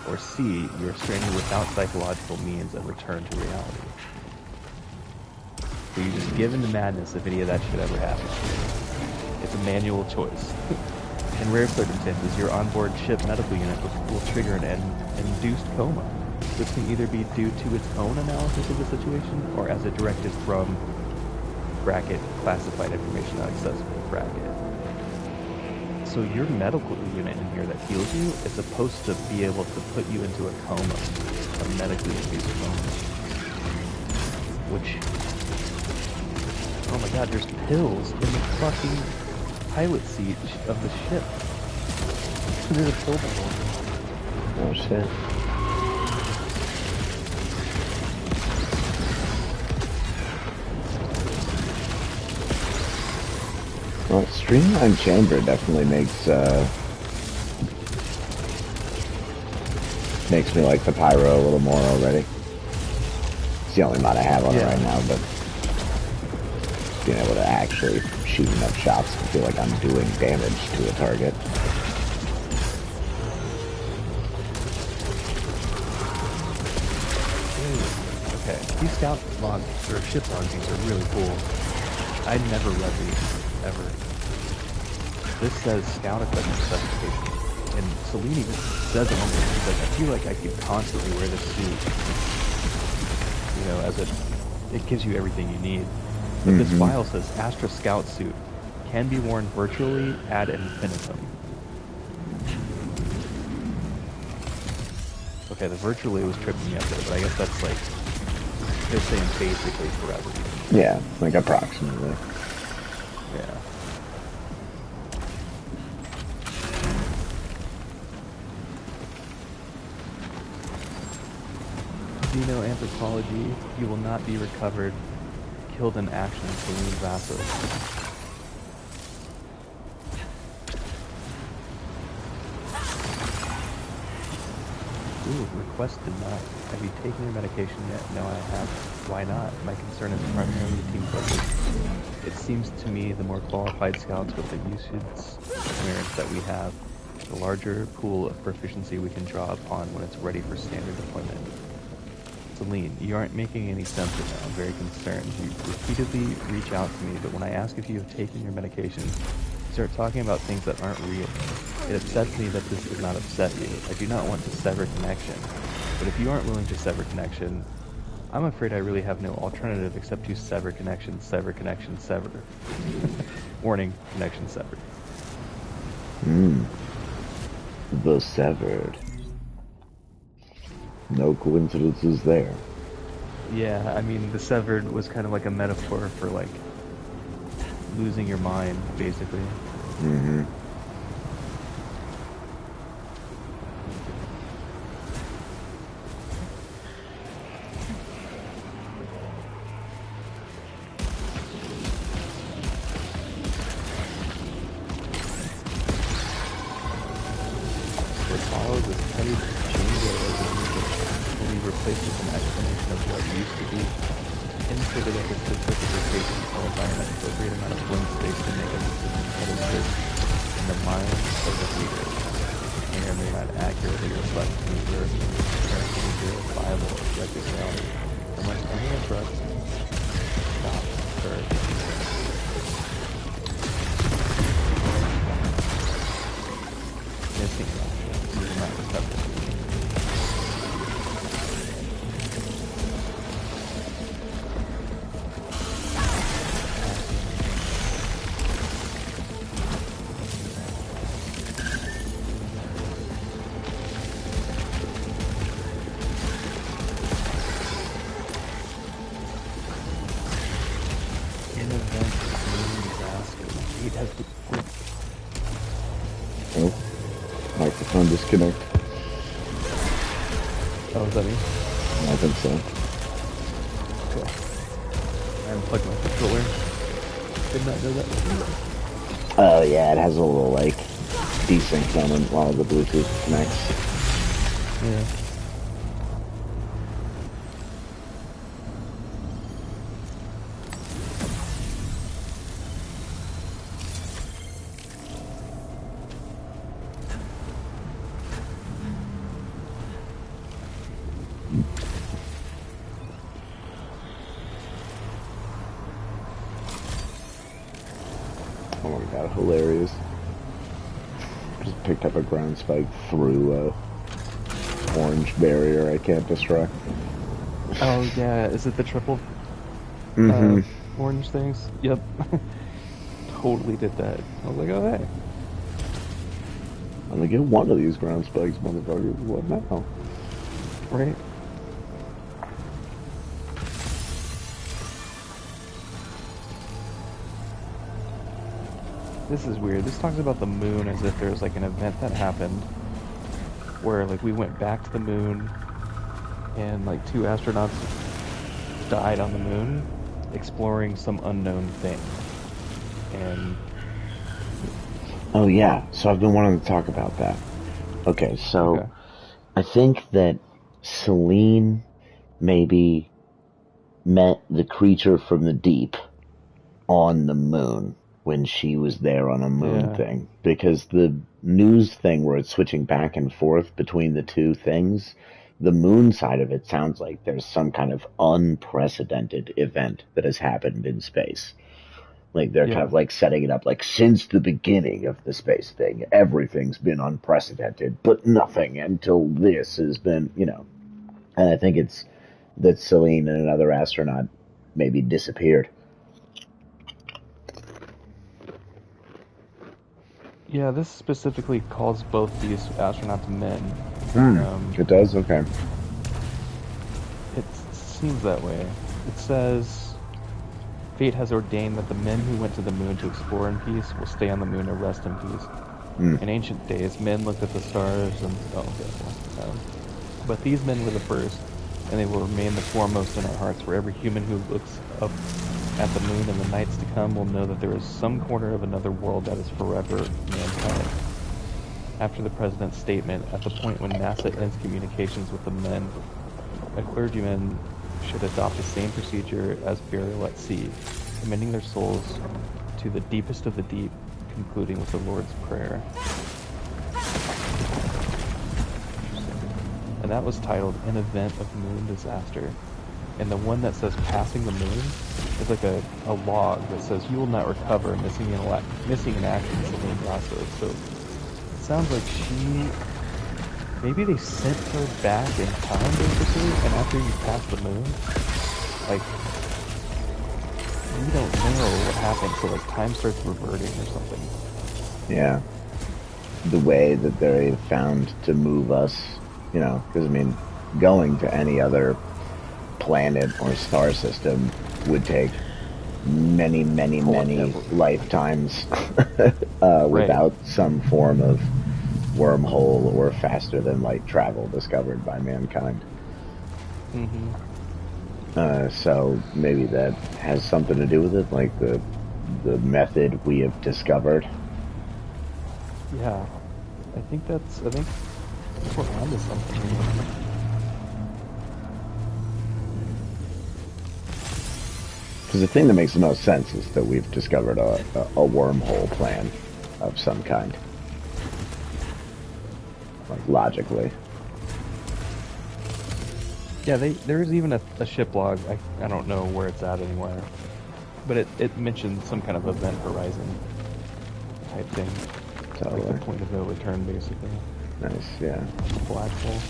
Or C, you are stranded without psychological means of return to reality. So you just give into madness if any of that should ever happen. It's a manual choice. In rare circumstances, your onboard ship medical unit will trigger an induced coma. This can either be due to its own analysis of the situation, or as a directive from bracket classified information not accessible bracket. So your medical unit in here that heals you is supposed to be able to put you into a coma, a medically induced coma. Which, oh my god, there's pills in the fucking pilot seat of the ship. There's a pill bottle. Oh shit. Well, Streamline Chamber definitely makes me like the pyro a little more already. It's the only mod I have on it right now, but being able to actually shoot enough shots to feel like I'm doing damage to a target. Yeah, These scout logs or ship logs are really cool. I never read these ever. This says scout equipment specifications, and Celine even says it on this. She's like, I feel like I could constantly wear this suit, you know, as it gives you everything you need. But this file says Astra Scout suit can be worn virtually ad infinitum. Okay, the virtually was tripping me up there, but I guess that's like, they're saying basically forever. Yeah, like approximately. Yeah. Xenoanthropology, you will not be recovered. Killed in action, Celine Vassos. Ooh, request denied. Have you taken your medication yet? No, I haven't. Why not? My concern is primarily team focused. It seems to me the more qualified scouts with the usage clearance that we have, the larger pool of proficiency we can draw upon when it's ready for standard deployment. Celine, you aren't making any sense right now. I'm very concerned. You repeatedly reach out to me, but when I ask if you have taken your medication, you start talking about things that aren't real. It upsets me that this does not upset you. I do not want to sever connection. But if you aren't willing to sever connection, I'm afraid I really have no alternative except to sever connection, sever connection, sever. Warning, connection severed. The severed. No coincidences there. Yeah, I mean, the severed was kind of like a metaphor for, like, losing your mind, basically. What follows is petty changeover will be replaced with an explanation of what used to be. Inserted at the specific location or environment appropriate amount of blank space to make a decision that is good in the mind of the reader. May or may not accurately reflect the currently verifiable objective reality. Unless any abrupt stop occurs. Missing option. You will not recover. Oh, microphone disconnect. Oh, is that me? I think so. Cool. I unplugged my controller. Did not know that. Oh yeah, it has a little like desync on it while the Bluetooth connects. Yeah. Oh my god, hilarious. Just picked up a ground spike through a orange barrier I can't destroy. Oh yeah, is it the triple orange things? Yep. Totally did that. I was like, oh hey. I'm gonna get one of these ground spikes, motherfuckers. What now? Right? This is weird. This talks about the moon as if there's like an event that happened where like we went back to the moon and like 2 astronauts died on the moon exploring some unknown thing. And Oh yeah, so I've been wanting to talk about that. Okay, so okay. I think that Celine maybe met the creature from the deep on the moon when she was there on a moon Yeah. thing. Because the news thing where it's switching back and forth between the two things, the moon side of it sounds like there's some kind of unprecedented event that has happened in space. Like they're kind Yeah. of like setting it up like since the beginning of the space thing, everything's been unprecedented, but nothing until this has been, And I think it's that Celine and another astronaut maybe disappeared. Yeah, this specifically calls both these astronauts men. It does? Okay. It seems that way. It says, Fate has ordained that the men who went to the moon to explore in peace will stay on the moon and rest in peace. In ancient days, men looked at the stars and... Oh, okay. But these men were the first, and they will remain the foremost in our hearts, for every human who looks up at the moon in the nights to come will know that there is some corner of another world that is forever mankind. After the president's statement, at the point when NASA ends communications with the men, a clergyman should adopt the same procedure as burial at sea, commending their souls to the deepest of the deep, concluding with the Lord's Prayer. And that was titled An Event of Moon Disaster. And the one that says Passing the Moon is like a log that says you will not recover missing in action Celine Grasso. So it sounds like maybe they sent her back in time basically, and after you pass the moon, like, we don't know what happened, so like time starts reverting or something. Yeah. The way that they found to move us, because I mean, going to any other planet or star system would take many, many, many lifetimes without some form of wormhole or faster than light travel discovered by mankind. So maybe that has something to do with it, like the method we have discovered. Yeah, I think we're onto something here. Because the thing that makes the most sense is that we've discovered a wormhole plan of some kind. Like, logically. Yeah, there's even a ship log. I don't know where it's at anywhere. But it mentioned some kind of event horizon type thing. Totally. Like the point of no return, basically. Nice, yeah. Black hole.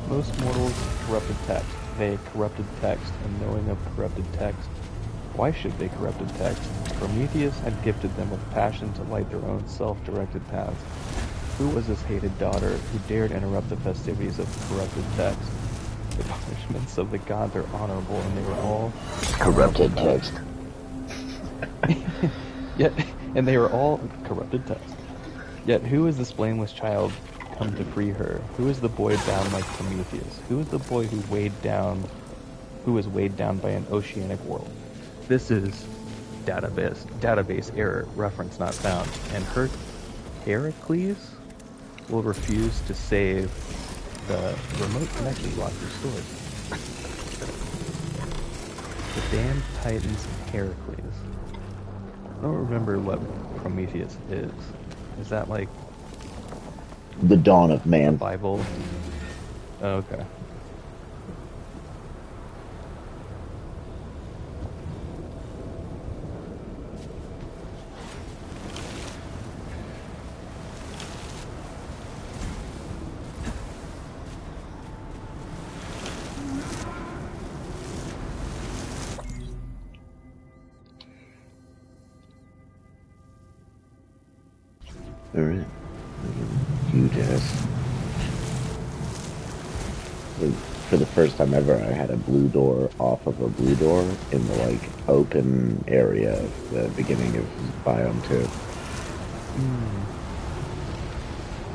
Most mortals corrupted text. They corrupted text, and knowing of corrupted text, why should they corrupted text? Prometheus had gifted them with passion to light their own self-directed paths. Who was this hated daughter who dared interrupt the festivities of corrupted text? The punishments of the gods are honorable, and they were all corrupted text. And they were all corrupted text. Yet who is this blameless child come to free her? Who is the boy bound like Prometheus? Who is the boy who is weighed down by an oceanic world? This is database error, reference not found. And Heracles will refuse to save the remote connection block restored. The damned Titans and Heracles. I don't remember what Prometheus is. Is that like the dawn of man? Bible? Oh, okay. Alright. Huge ass. For the first time ever, I had a blue door off of a blue door in the, like, open area of the beginning of Biome 2.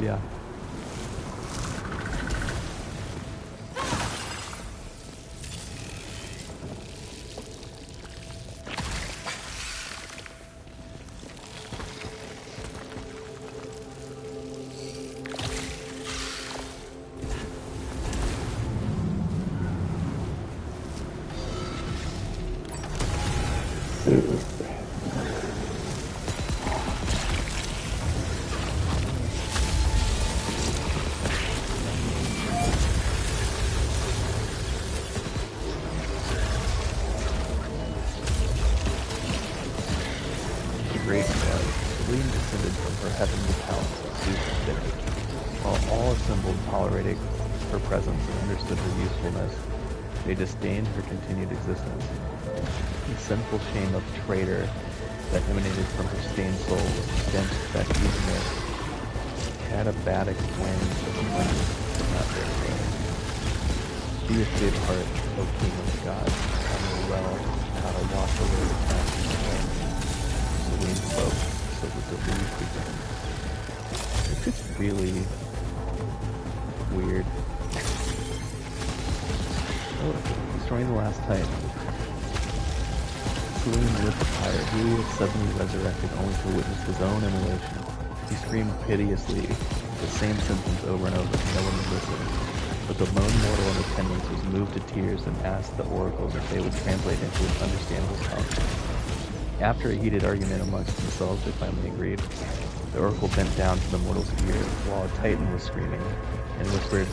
Yeah. Great God, Selene descended from her heavenly palace of Zeus's bidding. While all assembled tolerated her presence and understood her usefulness, they disdained her continued existence. The sinful shame of traitor that emanated from her stained soul was a stench that even their catabatic wings of flame could not bear away. Be of good heart, O King of the gods, I know well how to wash away the passion of men. Selene spoke, so the deluge began. It's just really weird. Oh, destroying the last Titan. Selene lived higher. Helios suddenly resurrected only to witness his own immolation. He screamed piteously, the same sentence over and over. No one would listen. But the lone mortal in attendance was moved to tears and asked the oracles if they would translate into an understandable tongue. After a heated argument amongst themselves, they finally agreed. The oracle bent down to the mortal's ear while a Titan was screaming, and whispered,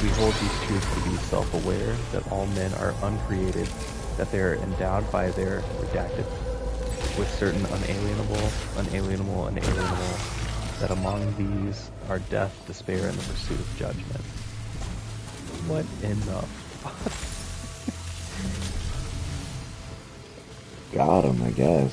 "We hold these truths to be self-aware, that all men are uncreated, that they are endowed by their redacted with certain unalienable, that among these are death, despair, and the pursuit of judgment." What in the fuck? Got him, I guess.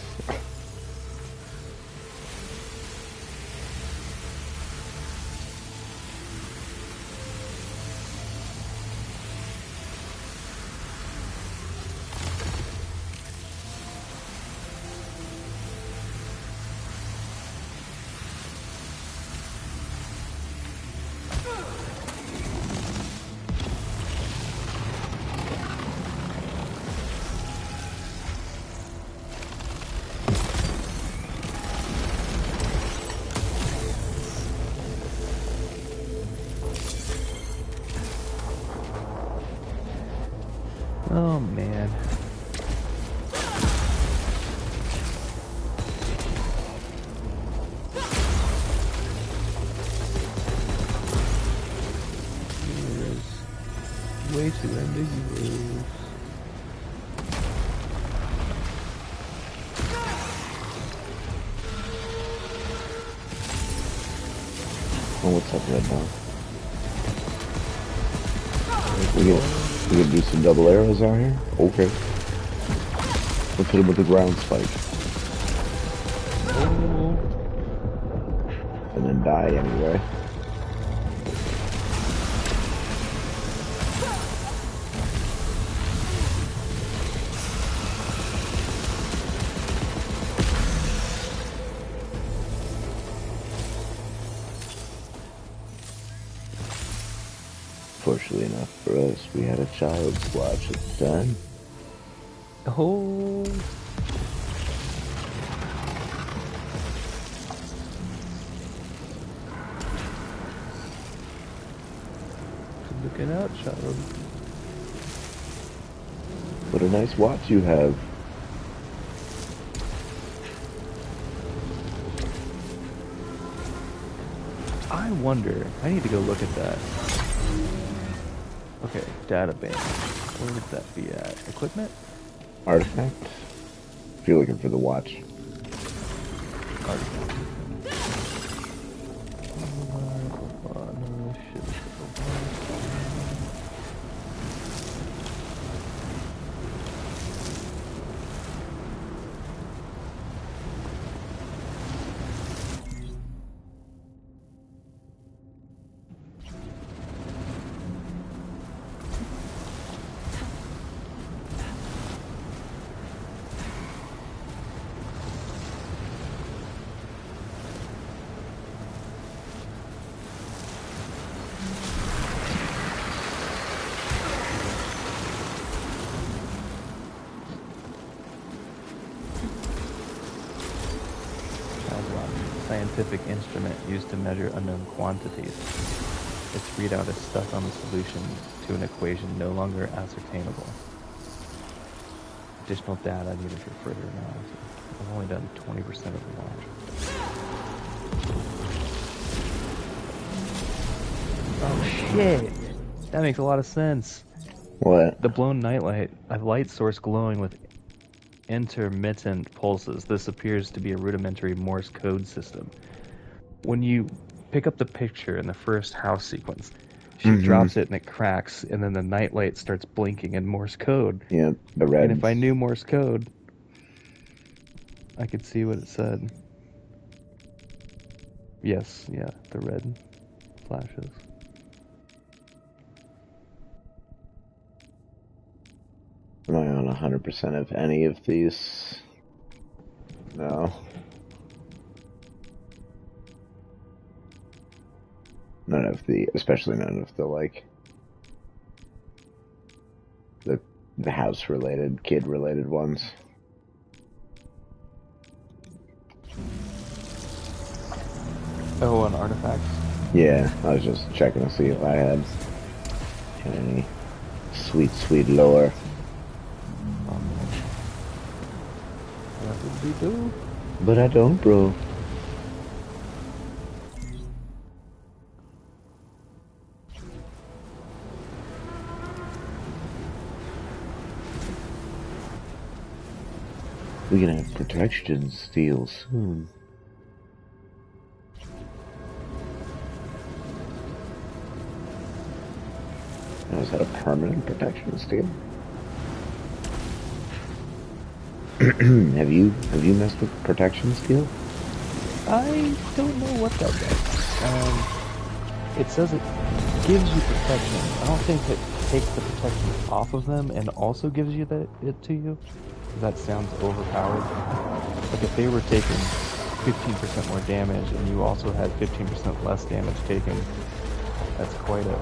Oh man. It is way too ambiguous. Oh, what's up, Red Dog? We gonna do some double arrows out here? Okay. We'll put him with the ground spike. Oh. And then die anyway. Fortunately enough for us, we had a child's watch at the time. Oh. Looking out, child. What a nice watch you have. I wonder. I need to go look at that. Okay, database. Where would that be at? Equipment? Artifact? If you're looking for the watch. Artifact. Scientific instrument used to measure unknown quantities. Its readout is stuck on the solution to an equation no longer ascertainable. additional data needed for further analysis. I've only done 20% of the launch. Oh shit! That makes a lot of sense. What? The blown nightlight, a light source glowing with intermittent pulses. This appears to be a rudimentary Morse code system. When you pick up the picture in the first house sequence, she drops it and it cracks, and then the nightlight starts blinking in Morse code. Yep, the red. And if I knew Morse code, I could see what it said. Yes, yeah, the red flashes. Am I on 100% of any of these? No. None of the, especially none of the, like, the house-related, kid-related ones. Oh, and artifacts? Yeah, I was just checking to see if I had any sweet, sweet lore. What did we do? But I don't, bro. We're gonna have protection steel soon. Now, is that a permanent protection steel? Have you messed with protection steel? I don't know what that does. It says it gives you protection. I don't think it takes the protection off of them and also gives you it to you. That sounds overpowered. Like if they were taking 15% more damage and you also had 15% less damage taken, that's quite a...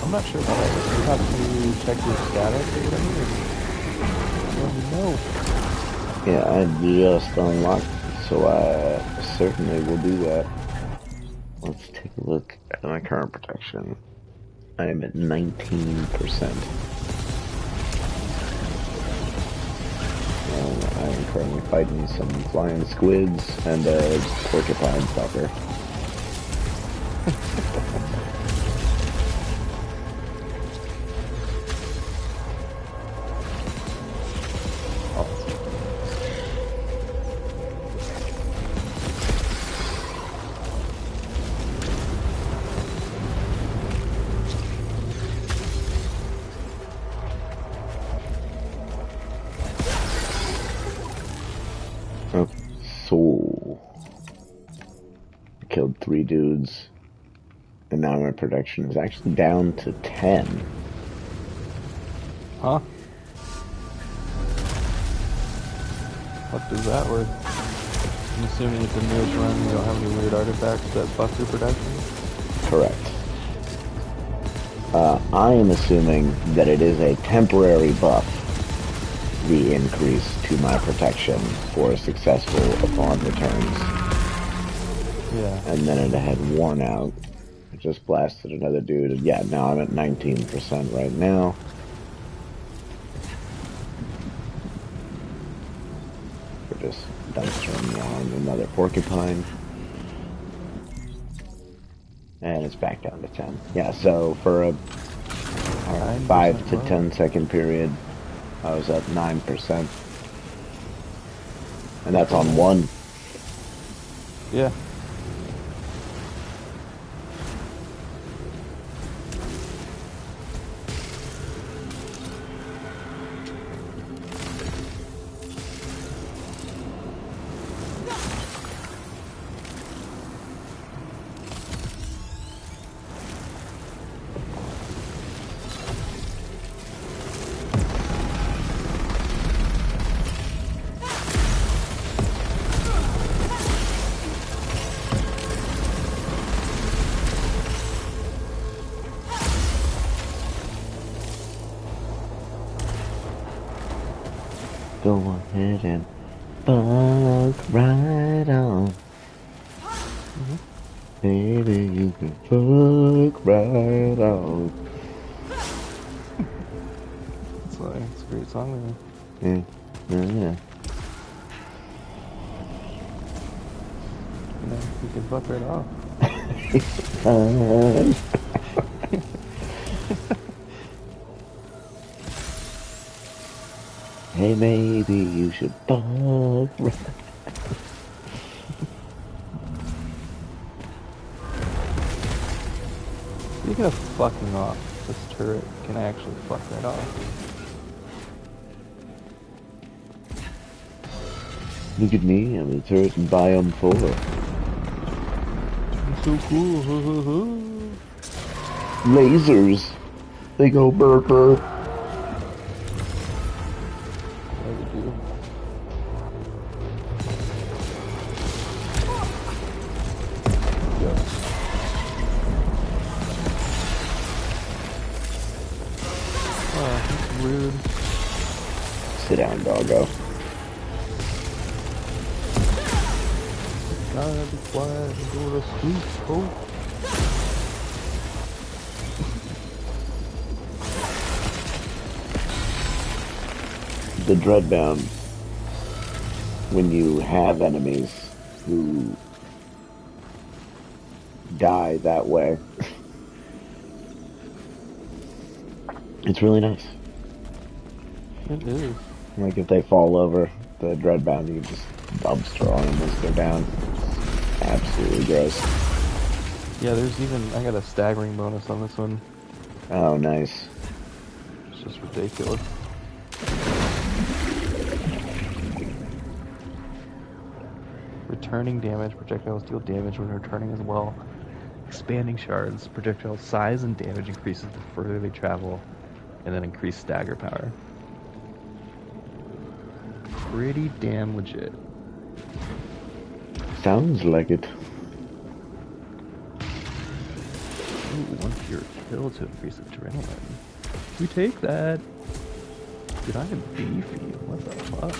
I'm not sure about that. You have to check your status or whatever. Let me know. Yeah, I just unlocked, so I certainly will do that. Let's take a look at my current protection. I am at 19%. I am currently fighting some flying squids and a porcupine fucker. So, I killed 3 dudes, and now my protection is actually down to 10. Huh? What does that work? I'm assuming it's a newest run, you don't have any weird artifacts that buff your protection? Correct. I am assuming that it is a temporary buff, the increase to my protection for successful upon returns. Yeah. And then it had worn out. I just blasted another dude, and yeah, now I'm at 19% right now. We're just dumpstering on another porcupine. And it's back down to 10. Yeah, so for a 5 to 10 second period, I was at 9%. And that's on 1. Yeah. Go ahead and fuck right on. Baby, you can fuck right on. It's a great song, Yeah. Yeah. you know, you can fuck right off. Hey, maybe you should fuck. Speaking of fucking off, this turret can actually fuck right off. Look at me, I'm a turret in Biome 4. I'm so cool. Lasers! They go burr burr. Yeah, we do. Yeah. Oh, that's rude. Sit down, doggo. Gotta be quiet and go to sleep, oh. The Dreadbound, when you have enemies who die that way, it's really nice. It is. Like if they fall over the Dreadbound, you can just dumpster on them once they're down. Absolutely gross. Yeah, there's even, I got a staggering bonus on this one. Oh, nice. It's just ridiculous. Returning damage, projectiles deal damage when returning as well. Expanding shards, projectile size and damage increases the further they travel, and then increased stagger power. Pretty damn legit. Sounds like it. Ooh, one pure kill to increase adrenaline. We take that. Dude, I am beefy. What the fuck?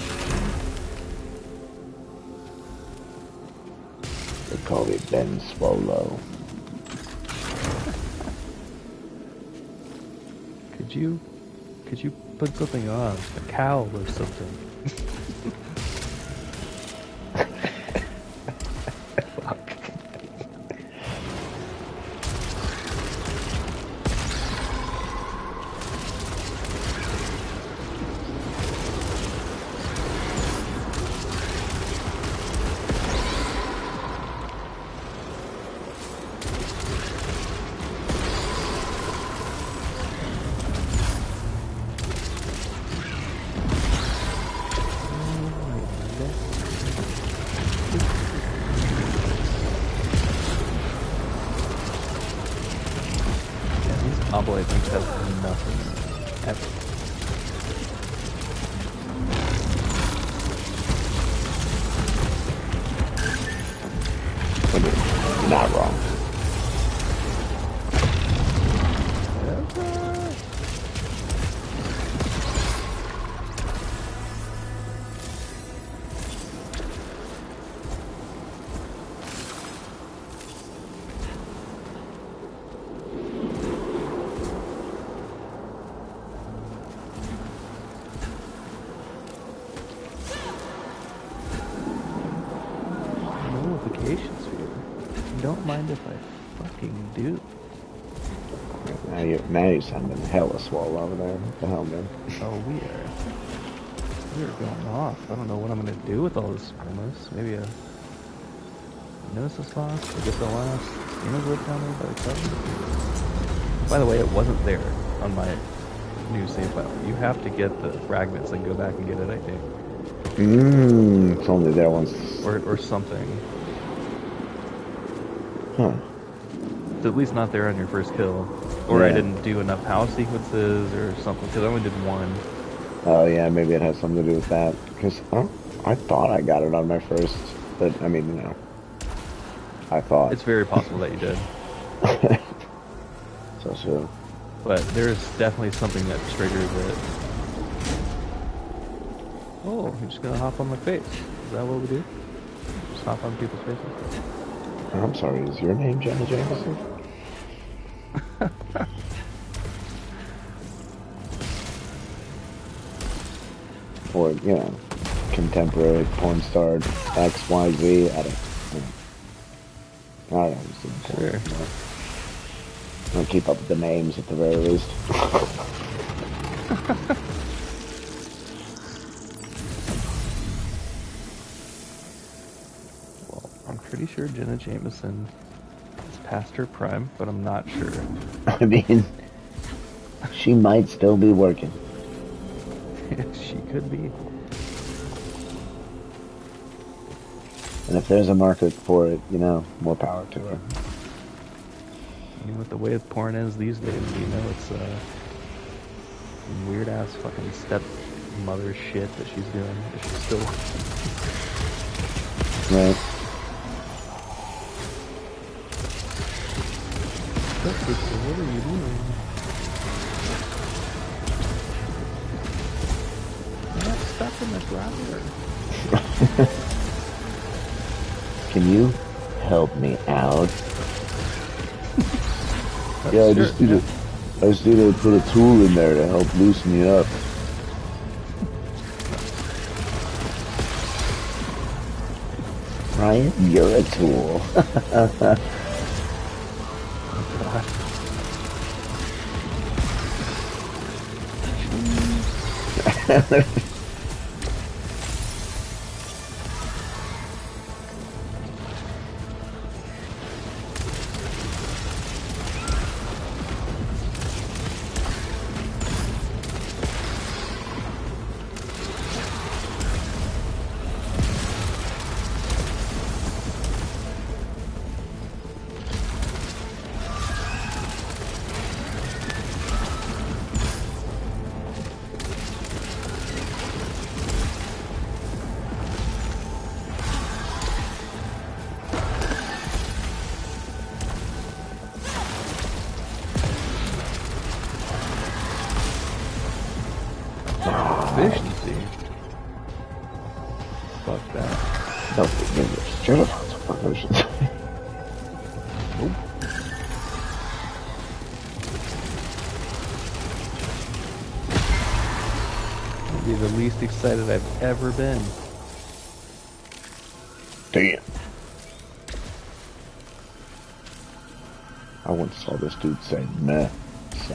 They call me Ben Swallow. Could you put something on? A cowl or something? Fuck. Combo I think has nothing ever. You're not wrong. Notifications for you. Don't mind if I fucking do. Now you're sounding hella swole over there. What the hell, man? Oh, we are going off. I don't know what I'm gonna do with all this bonus. Maybe a Nemesis loss? I guess the last Innovoid down there by the cover. By the way, it wasn't there on my new save file. You have to get the fragments and go back and get it, I think. It's only there once. Or something. Huh. It's at least not there on your first kill. Or I Yeah. didn't do enough house sequences or something, because I only did one. Oh yeah, maybe it has something to do with that. Because I thought I got it on my first, but I mean, you know, I thought. It's very possible that you did. So. But there's definitely something that triggers it. Oh, you're just gonna hop on my face. Is that what we do? Just hop on people's faces? I'm sorry, is your name Jenna Jameson? or contemporary porn star XYZ. I don't know. It's important, Sure. I'll keep up with the names at the very least. Well, I'm pretty sure Jenna Jameson is past her prime, but I'm not sure. I mean, she might still be working. She could be. And if there's a market for it, more power to her. I mean, with the way porn is these days, it's weird ass fucking stepmother shit that she's doing. That she's still. Right. What are you doing? I'm not stuck in the growler. Can you help me out? Yeah, I just need to put a tool in there to help loosen me up. Ryan, you're a tool. Efficiency. Fuck that. No, straight up efficiency. Nope. I'll be the least excited I've ever been. Damn. I once saw this dude say meh, so.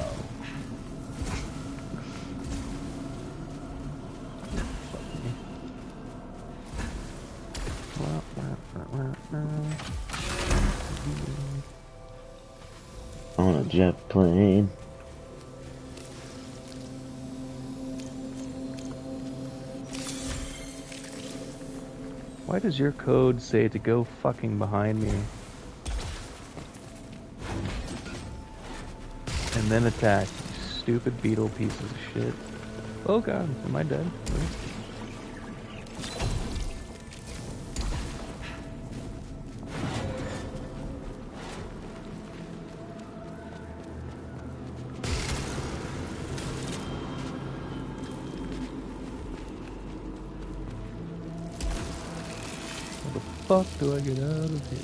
On a jet plane. Why does your code say to go fucking behind me? And then attack, you stupid beetle pieces of shit. Oh god, am I dead? How the fuck do I get out of here?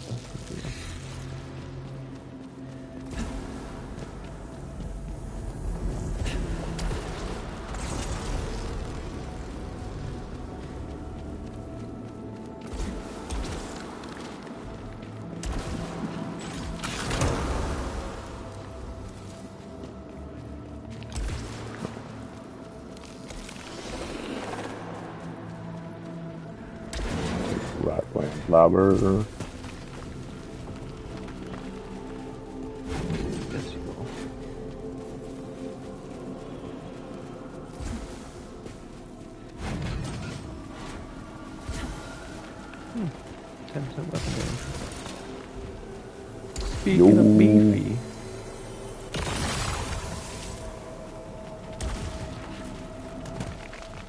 Right wing lobber. Yes, you will. Hmm. 10% weapon damage. Speaking of beefy.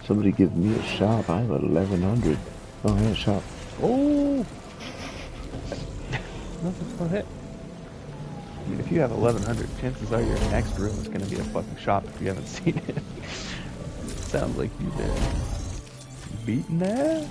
Somebody give me a shop. I have 1100. Oh, yeah, shop. Oh! Nothing's gonna hit. I mean, if you have 1100, chances are your next room is gonna be a fucking shop if you haven't seen it. Sounds like you've been beaten ass.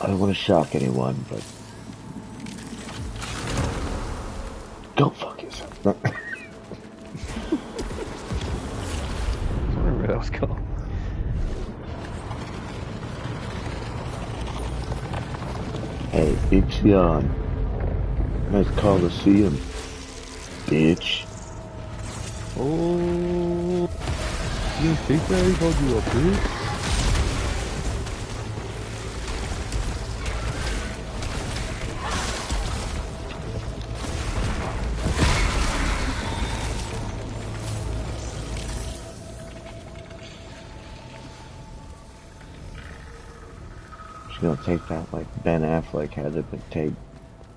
I don't want to shock anyone, but go fuck yourself. I was wondering where that was going. Hey, it's Jan. Nice Coliseum, bitch. Oh, you didn't think that? He called you a bitch? She's gonna take that like Ben Affleck had it, but take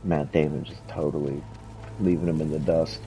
Matt Damon just totally leaving him in the dust.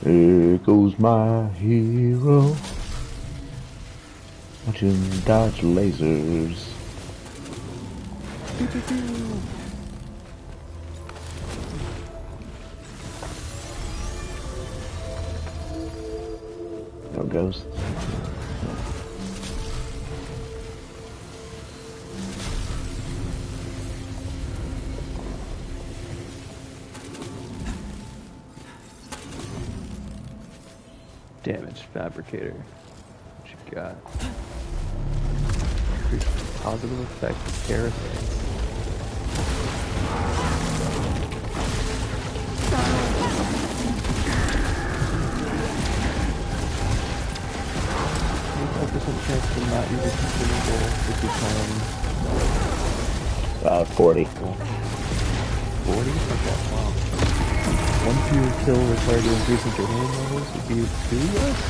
Here goes my hero. Watch him dodge lasers. No ghosts. Damage fabricator. What you got? Increase positive effect of caravans. Percent chance to not use a consumable if you can. 40. 40? Okay, wow. One fewer kill required to increase adrenaline levels would be 2 less?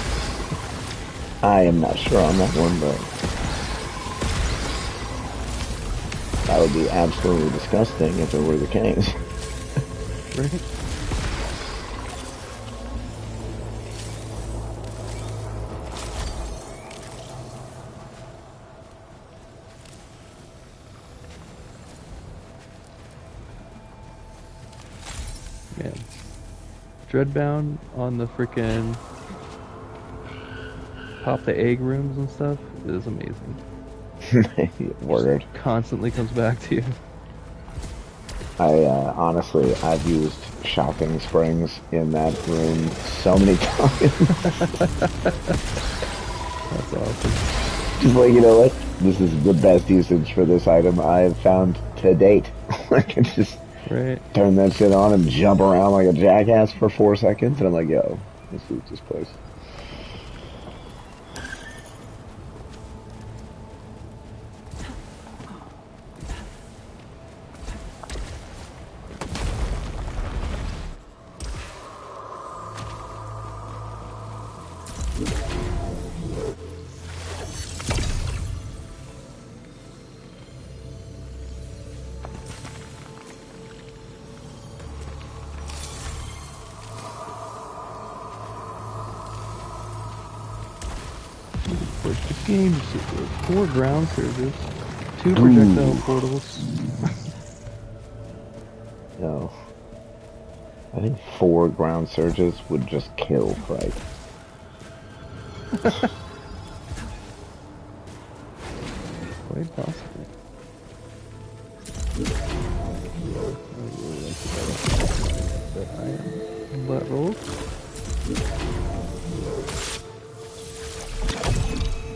I am not sure on that one, but that would be absolutely disgusting if it were the case. Right? Man. Dreadbound on the frickin' pop the egg rooms and stuff is amazing. Word. Just constantly comes back to you. Honestly, I've used shopping springs in that room so many times. That's awesome. Just like, you know what? This is the best usage for this item I've found to date. I can just Right. turn that shit on and jump around like a jackass for 4 seconds, and I'm like, yo, let's loot this place. But the game's 4 ground surges, 2 projectile Ooh, portals. no. I think 4 ground surges would just kill Fright. Quite possibly. I really like the that I am butt roll.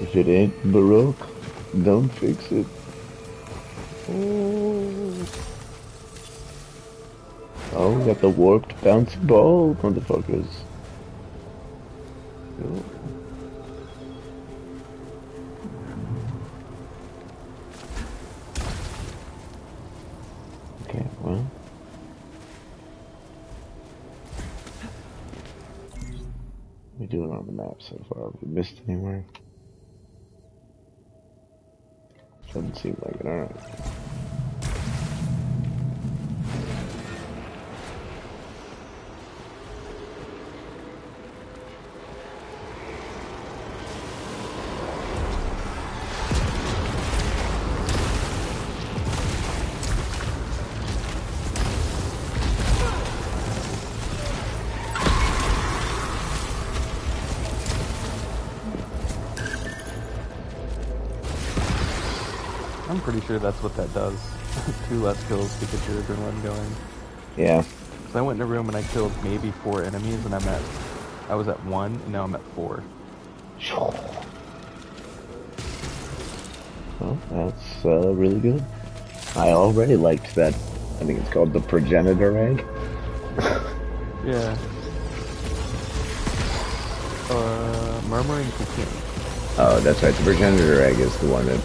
If it ain't Baroque, don't fix it. Oh, we got the warped bounce ball, motherfuckers. Cool. Okay, well. What are we doing on the map so far? Have we missed anywhere? Doesn't seem like it. Alright. I'm pretty sure that's what that does. 2 less kills to get your adrenaline going. Yeah. So I went in a room and I killed maybe 4 enemies, and I was at 1, and now I'm at 4. Well, that's really good. I already liked that. I think it's called the progenitor egg. Yeah. Murmuring cocaine. Oh, that's right. The progenitor egg is the one that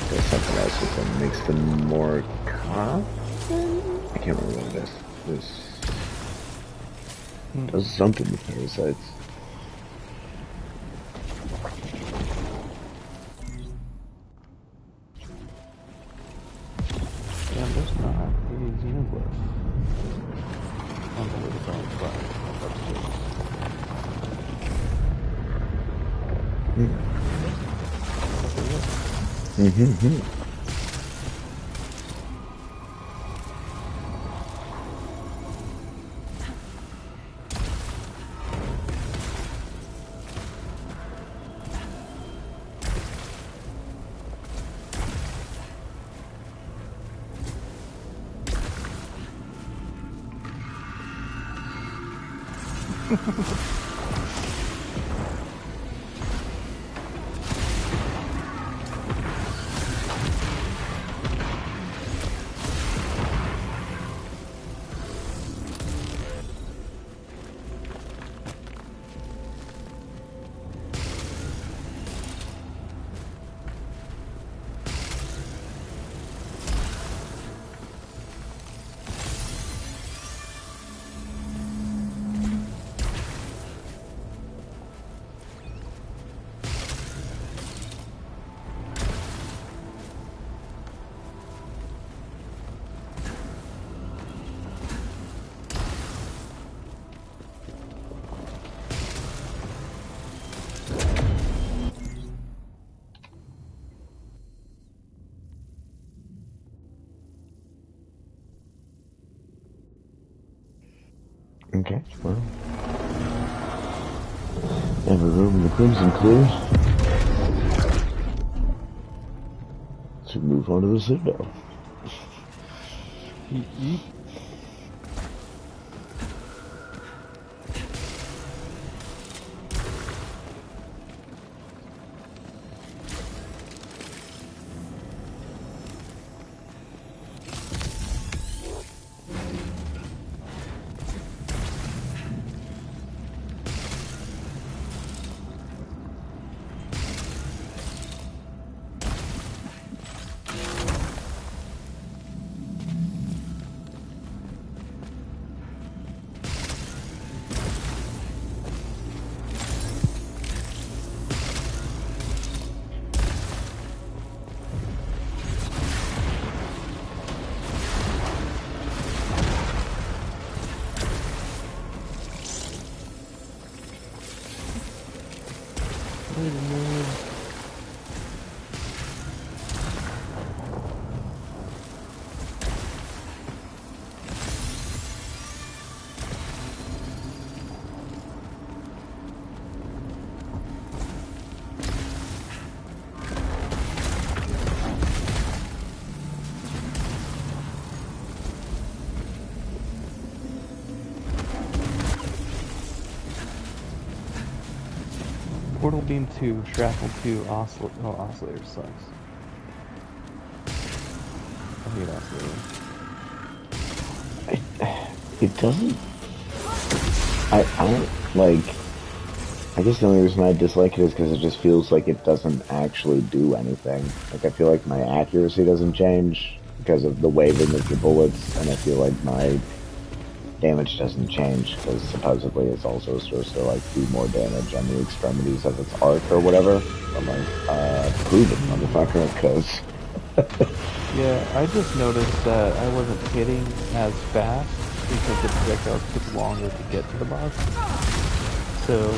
does something else with them. Makes them more confident? I can't remember what it is. Does something with parasites. Damn, there's not a xenoglyph on the way to Brian's spot upstairs. Mm-hmm. Okay, well. Every room in the Crimson cleared. So move on to the Citadel. Shrapnel Beam 2, Shrapnel 2, Oscillator sucks. I hate Oscillator. It doesn't. I don't like. I guess the only reason I dislike it is because it just feels like it doesn't actually do anything. Like I feel like my accuracy doesn't change because of the waving of the bullets, and I feel like my damage doesn't change because supposedly it's also supposed to like do more damage on the extremities of its arc or whatever. I'm like, prove it, motherfucker, because Yeah, I just noticed that I wasn't hitting as fast because the projectiles took longer to get to the boss. So,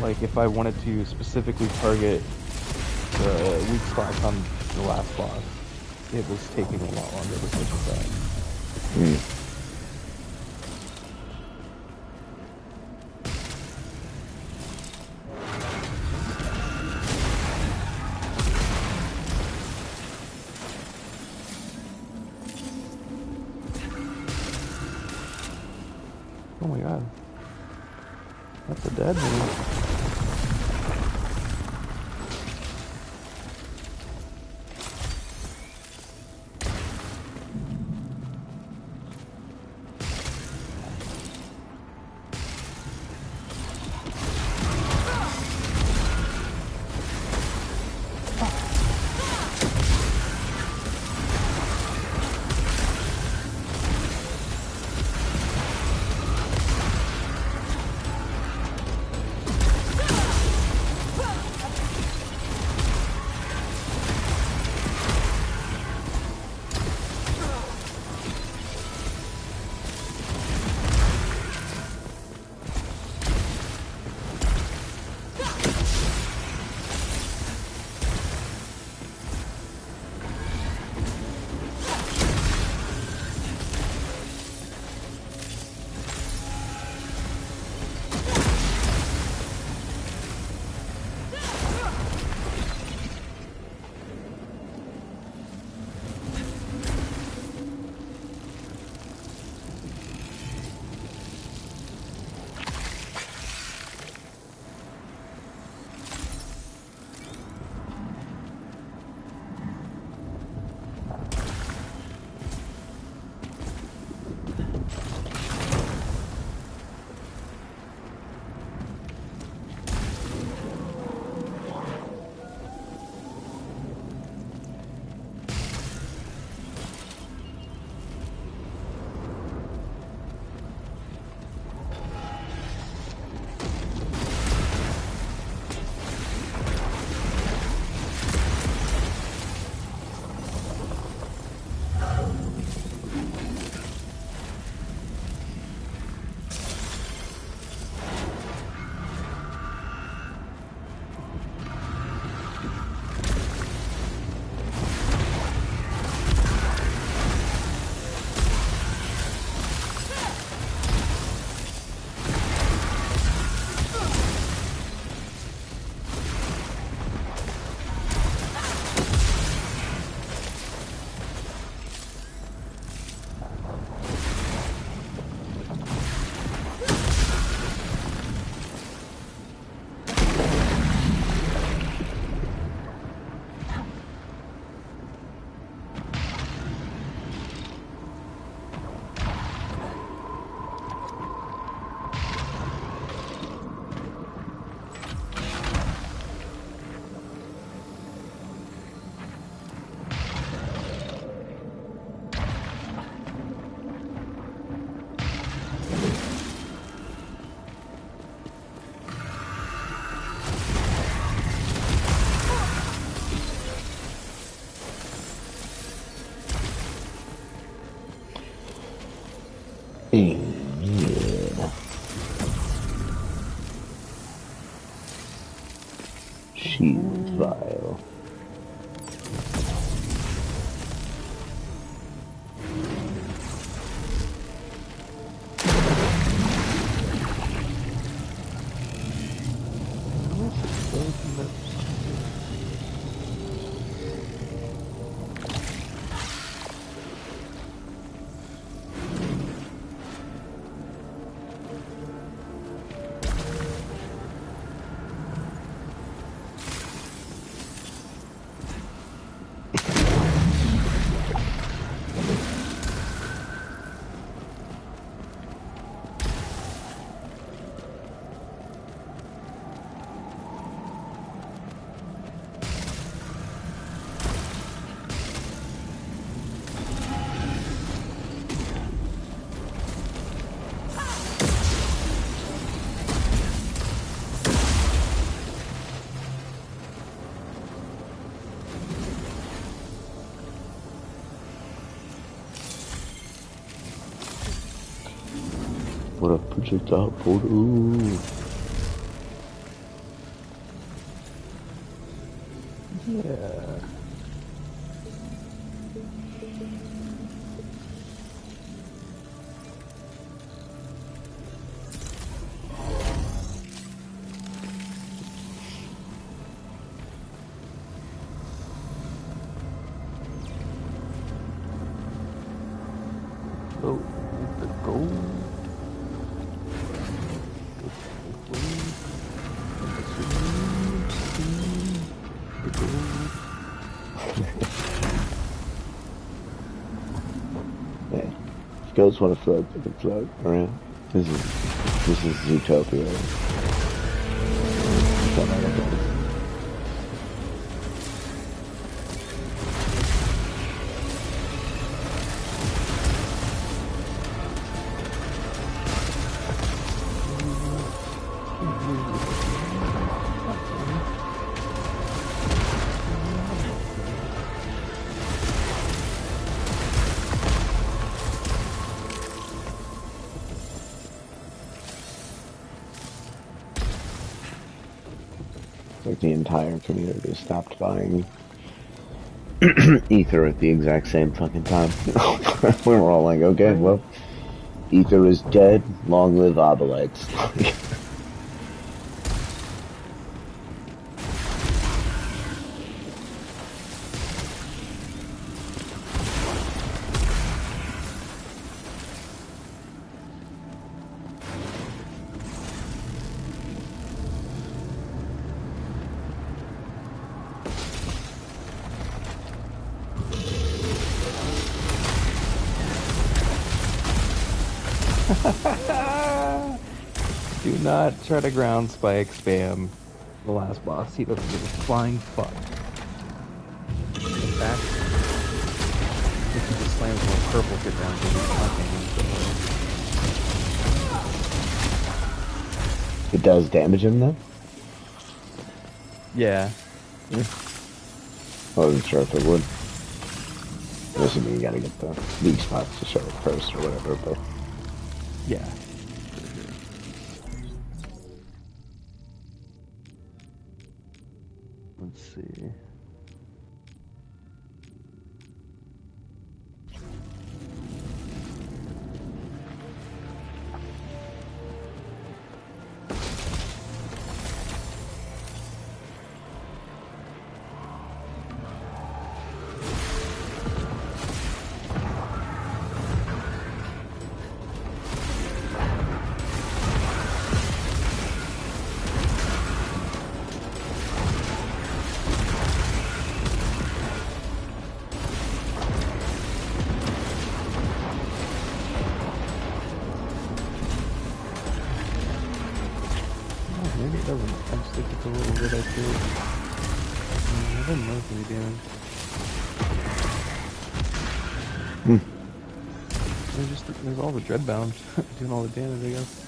like, if I wanted to specifically target the weak spots on the last boss, it was taking a lot longer to switch it back. Oh my god. That's a dead one. yeah. Shield vial. What a projectile portal. Yeah. Oh, the gold. The gold. Yeah. If ghosts want to float, they can float around. This is Zootopia. Like the entire community stopped buying Ether at the exact same fucking time. We were all like, okay, well, Ether is dead. Long live Obelites. Do not try to ground spike spam the last boss. He doesn't give a flying fuck. In fact, if he just slams more purple shit down, he'll be fucking. It does damage him though? Yeah. I wasn't sure if it would. Assuming you gotta get the weak spots to show it first or whatever, but Yeah. Let's see. Maybe it doesn't. I just think it's a little bit I feel. It doesn't know any damage. There's all the dreadbound doing all the damage, I guess.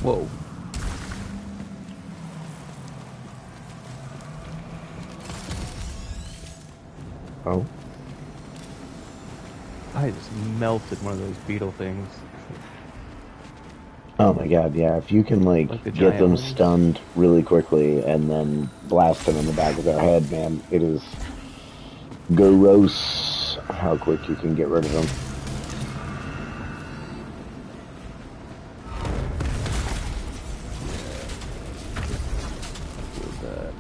Whoa. Oh. I just melted one of those beetle things. Oh my god, yeah. If you can, like, Like the get giant them ones. stunned really quickly and then blast them in the back of their head, man, it is gross how quick you can get rid of them. With that.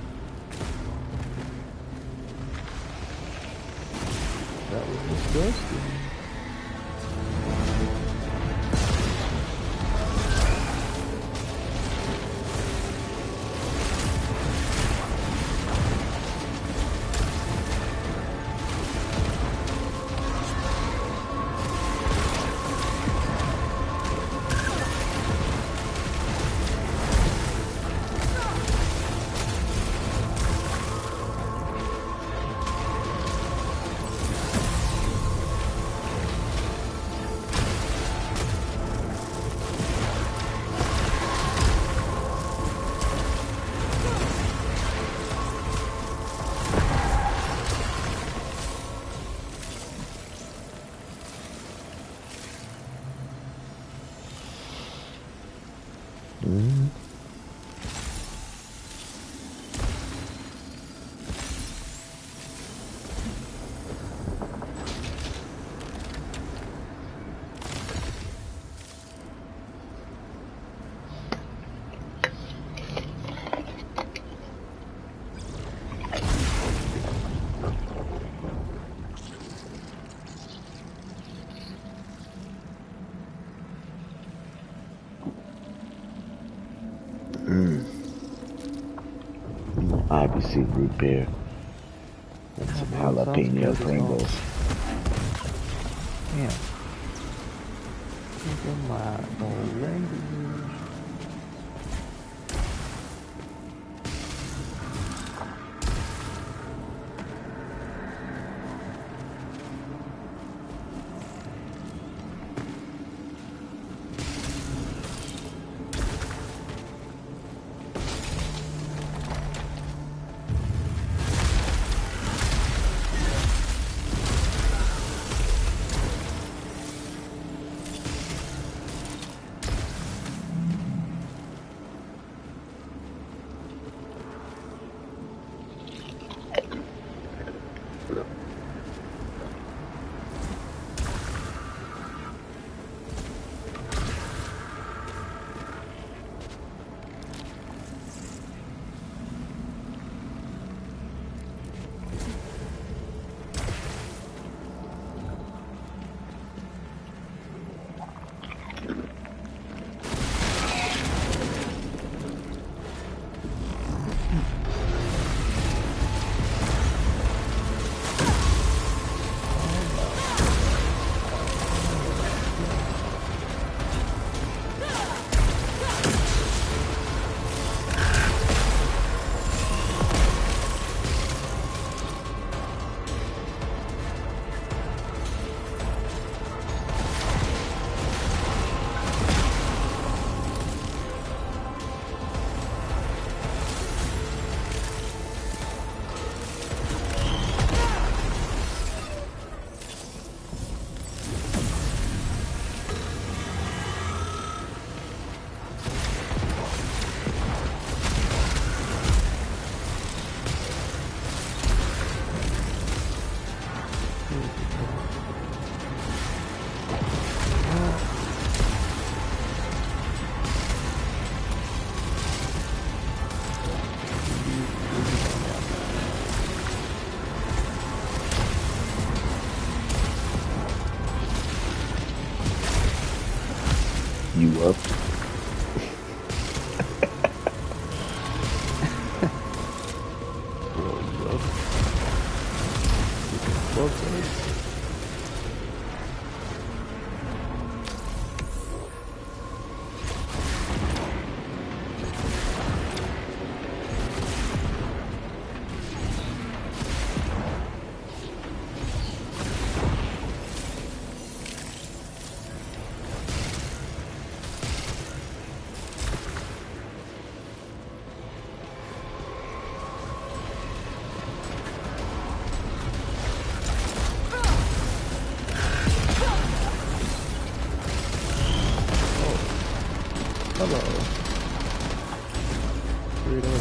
That was disgusting. Mm. Mm. IBC root beer and Yeah, some bro, sounds jalapeno good as hell. Pringles. Damn. Look at my old language. Hello. Weirdo.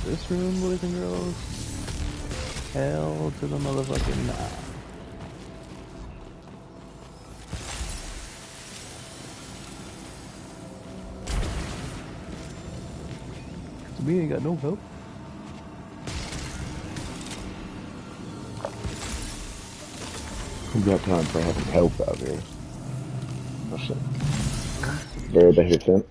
This room, boys and girls. Hell to the motherfucking nah. To me, ain't got no help. Who got time for having help out here? Oh shit. Very better than.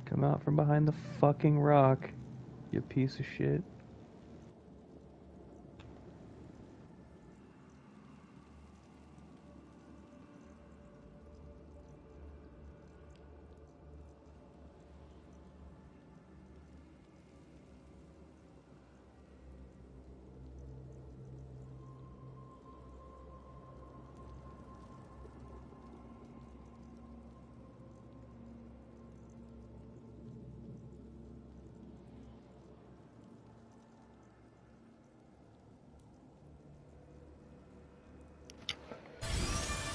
Come out from behind the fucking rock, you piece of shit.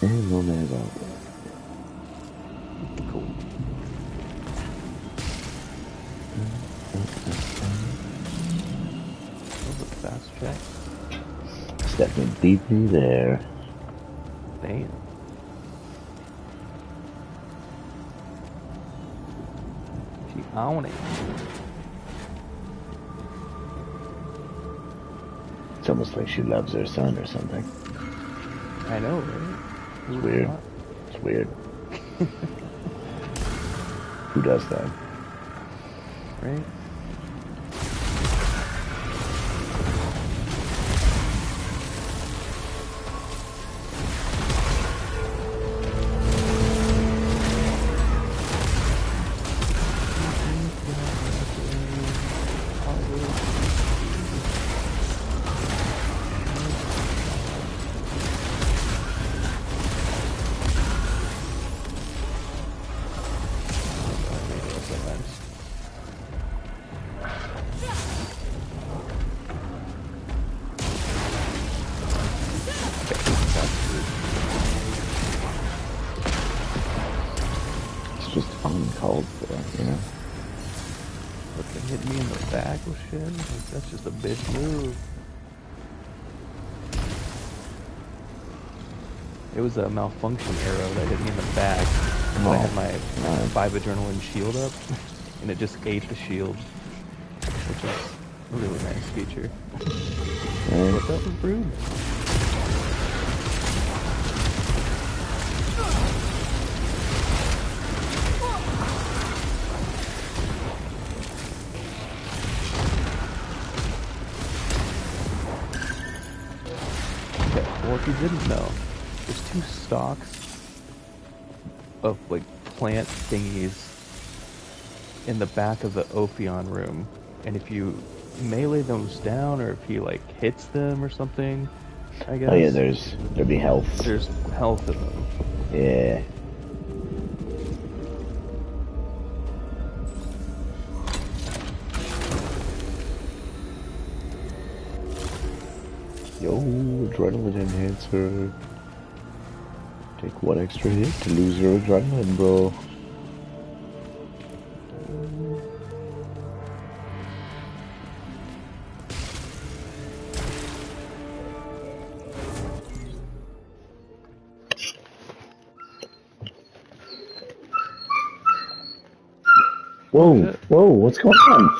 Ain't no man out. Cool. That was a fast check. Stepping deeply there. Damn. She on it. It's almost like she loves her son or something. I know, right? It's weird. It's weird. Who does that? Right? Uncalled for, you know? Fucking hit me in the back with shit. Like, that's just a bitch move. It was a malfunction arrow that hit me in the back. But I had my 5 adrenaline shield up, and it just ate the shield, which is a really nice feature. But that was rude. Well, if you didn't know, there's 2 stalks of, like, plant thingies in the back of the Ophion room. And if you melee those down, or if he, like, hits them or something, I guess. Oh yeah, there'd be health. There's health in them. Yeah. Yo, adrenaline enhancer. Take one extra hit to lose your adrenaline, bro. Whoa, whoa, what's going on?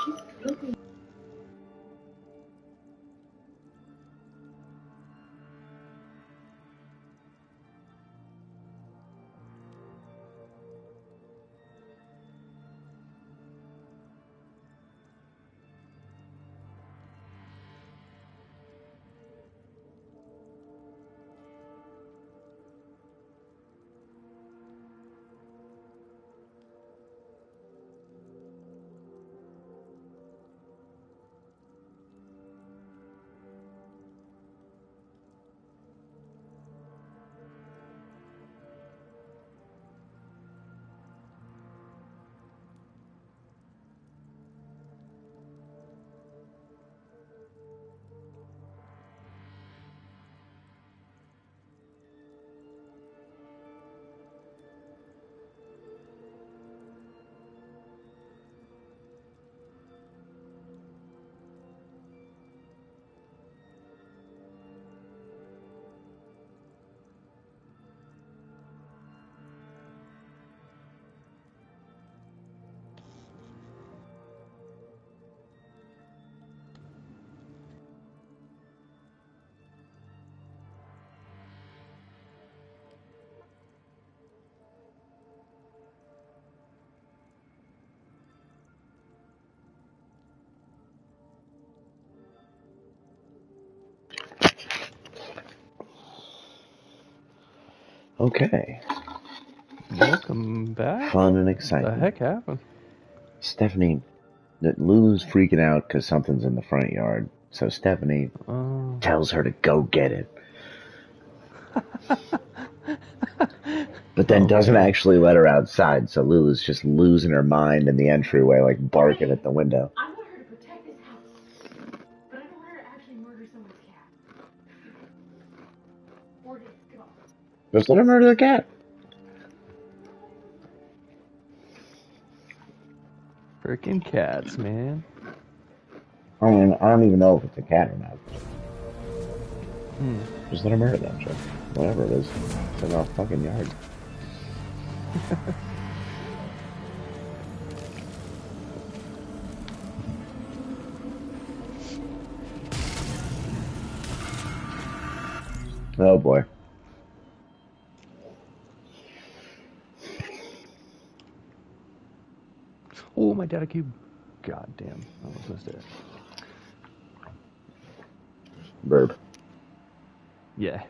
Okay. Welcome back. Fun and exciting. What the heck happened? Stephanie, Lulu's freaking out because something's in the front yard. So Stephanie tells her to go get it. But then doesn't actually let her outside, so Lulu's just losing her mind in the entryway, like barking at the window. I want her to protect this house, but I don't want her to actually murder someone's cat. Or give up. Just let her murder the cat. Freaking cats, man. I mean, I don't even know if it's a cat or not. Just let her murder that shit. Whatever it is. It's in our fucking yard. Oh boy. Oh, my data cube. God damn. I almost missed it. Verb. Yeah.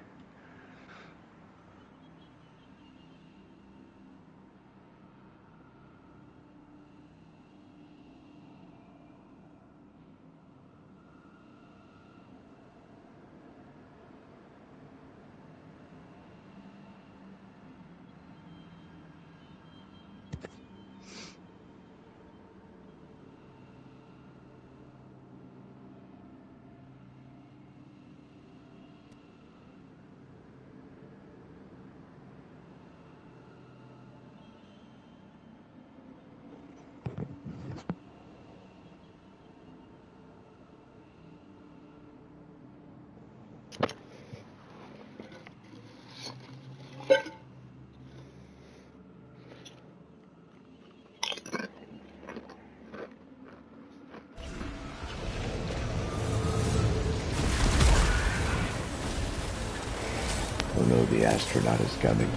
Oh no, the astronaut is coming.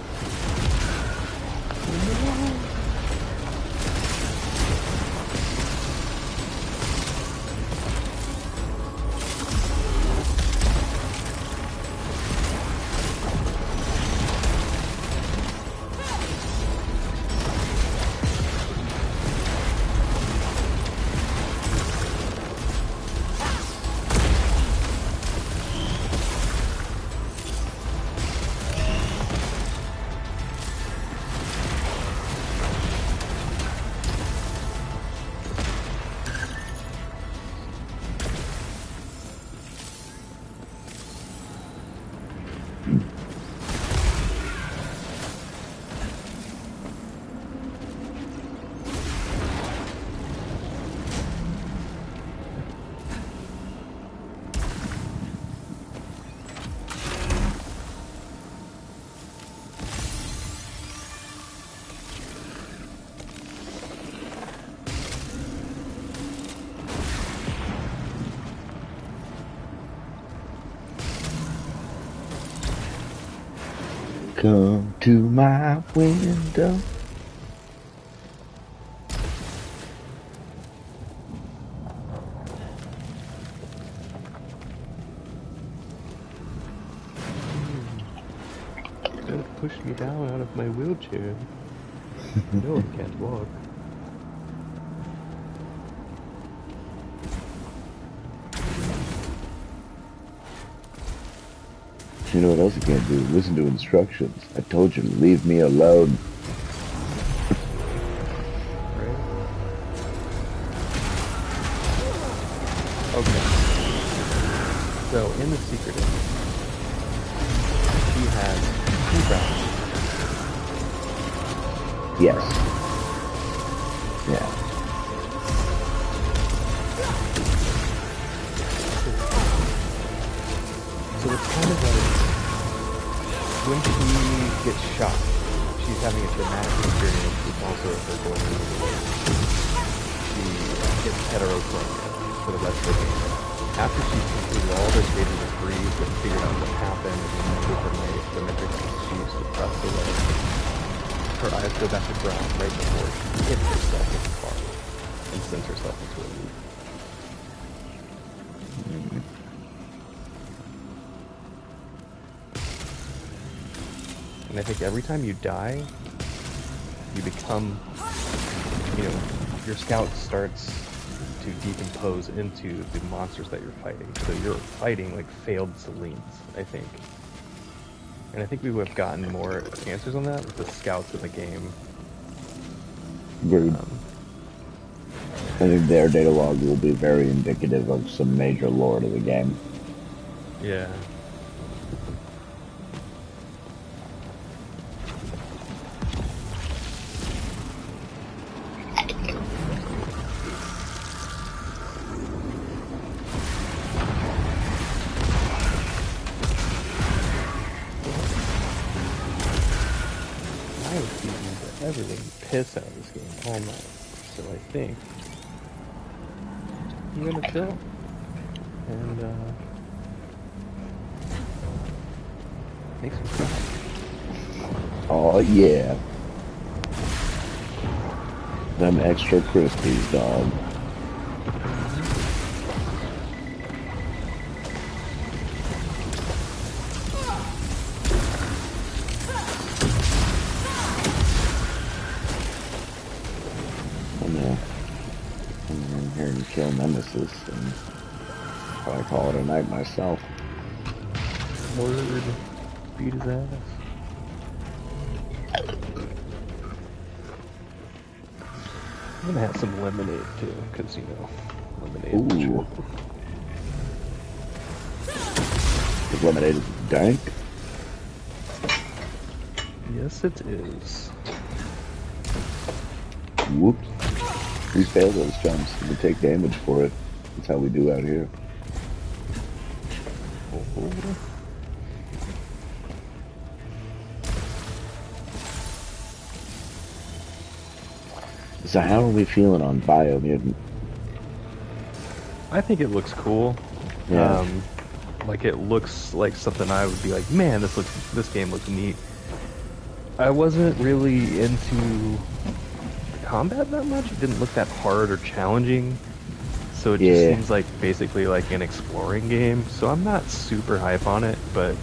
Come to my window. Don't push me down out of my wheelchair. No, I can't walk. You know what else you can't do? Listen to instructions. I told you to leave me alone. Right? Okay. So, in the secret ending, she has 2 rounds. Yes. Yeah. So it's kind of like when she gets shot, she's having a dramatic experience. It's also her going into the world. She gets heterochronia for the rest of the game. After she's completed all the stages of grief and figured out what happened and with her the metric she used to press away, her eyes go back to brown right before she hits herself with the car and sends herself into a loop. And I think every time you die, you become, your scout starts to decompose into the monsters that you're fighting. So you're fighting like failed Selines, I think. And I think we would have gotten more answers on that with the scouts in the game. Agreed. I think their data log will be very indicative of some major lore to the game. Yeah. I was beating the everything piss out of this game all night. So I think I'm gonna chill and make some stuff. Oh yeah. Them extra crispies, dog. I'm in here and kill Nemesis and probably call it a night myself. Word. Beat his ass. I'm gonna have some lemonade too, because lemonade. Ooh. The lemonade is dank. Yes, it is. Whoops. We fail those jumps. We take damage for it. That's how we do out here. Oh. So how are we feeling on Biomutant? I think it looks cool. Yeah. Like it looks like something I would be like, man, this game looks neat. I wasn't really into combat that much. It didn't look that hard or challenging. So it just seems like basically like an exploring game. So I'm not super hype on it, but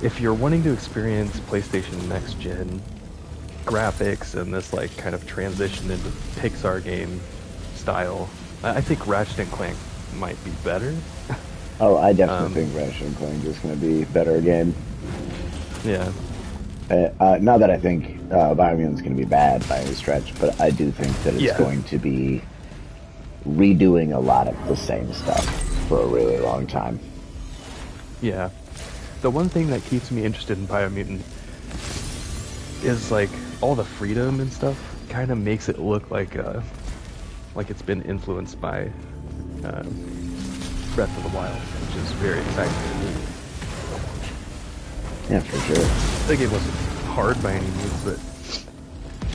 if you're wanting to experience PlayStation Next Gen graphics and this like kind of transition into Pixar game style, I think Ratchet and Clank might be better. Oh, I definitely think Ratchet and Clank is going to be a better game. Yeah. Not that I think Biomutant's going to be bad by any stretch, but I do think that it's going to be redoing a lot of the same stuff for a really long time. Yeah. The one thing that keeps me interested in Biomutant is like all the freedom and stuff kind of makes it look like it's been influenced by Breath of the Wild, which is very exciting to me. Yeah, for sure. The game wasn't hard by any means, but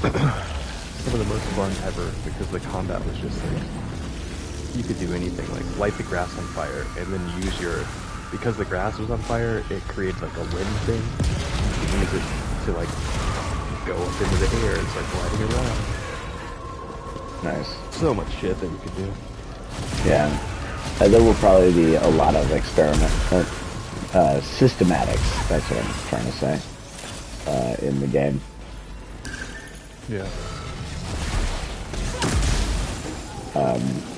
some of the most fun ever because the combat was just like you could do anything, like light the grass on fire and then use because the grass was on fire, it creates like a wind thing. use it to like go up into the air and start gliding around. Nice. So much shit that you could do. Yeah. There will probably be a lot of systematics, that's what I'm trying to say, in the game. Yeah.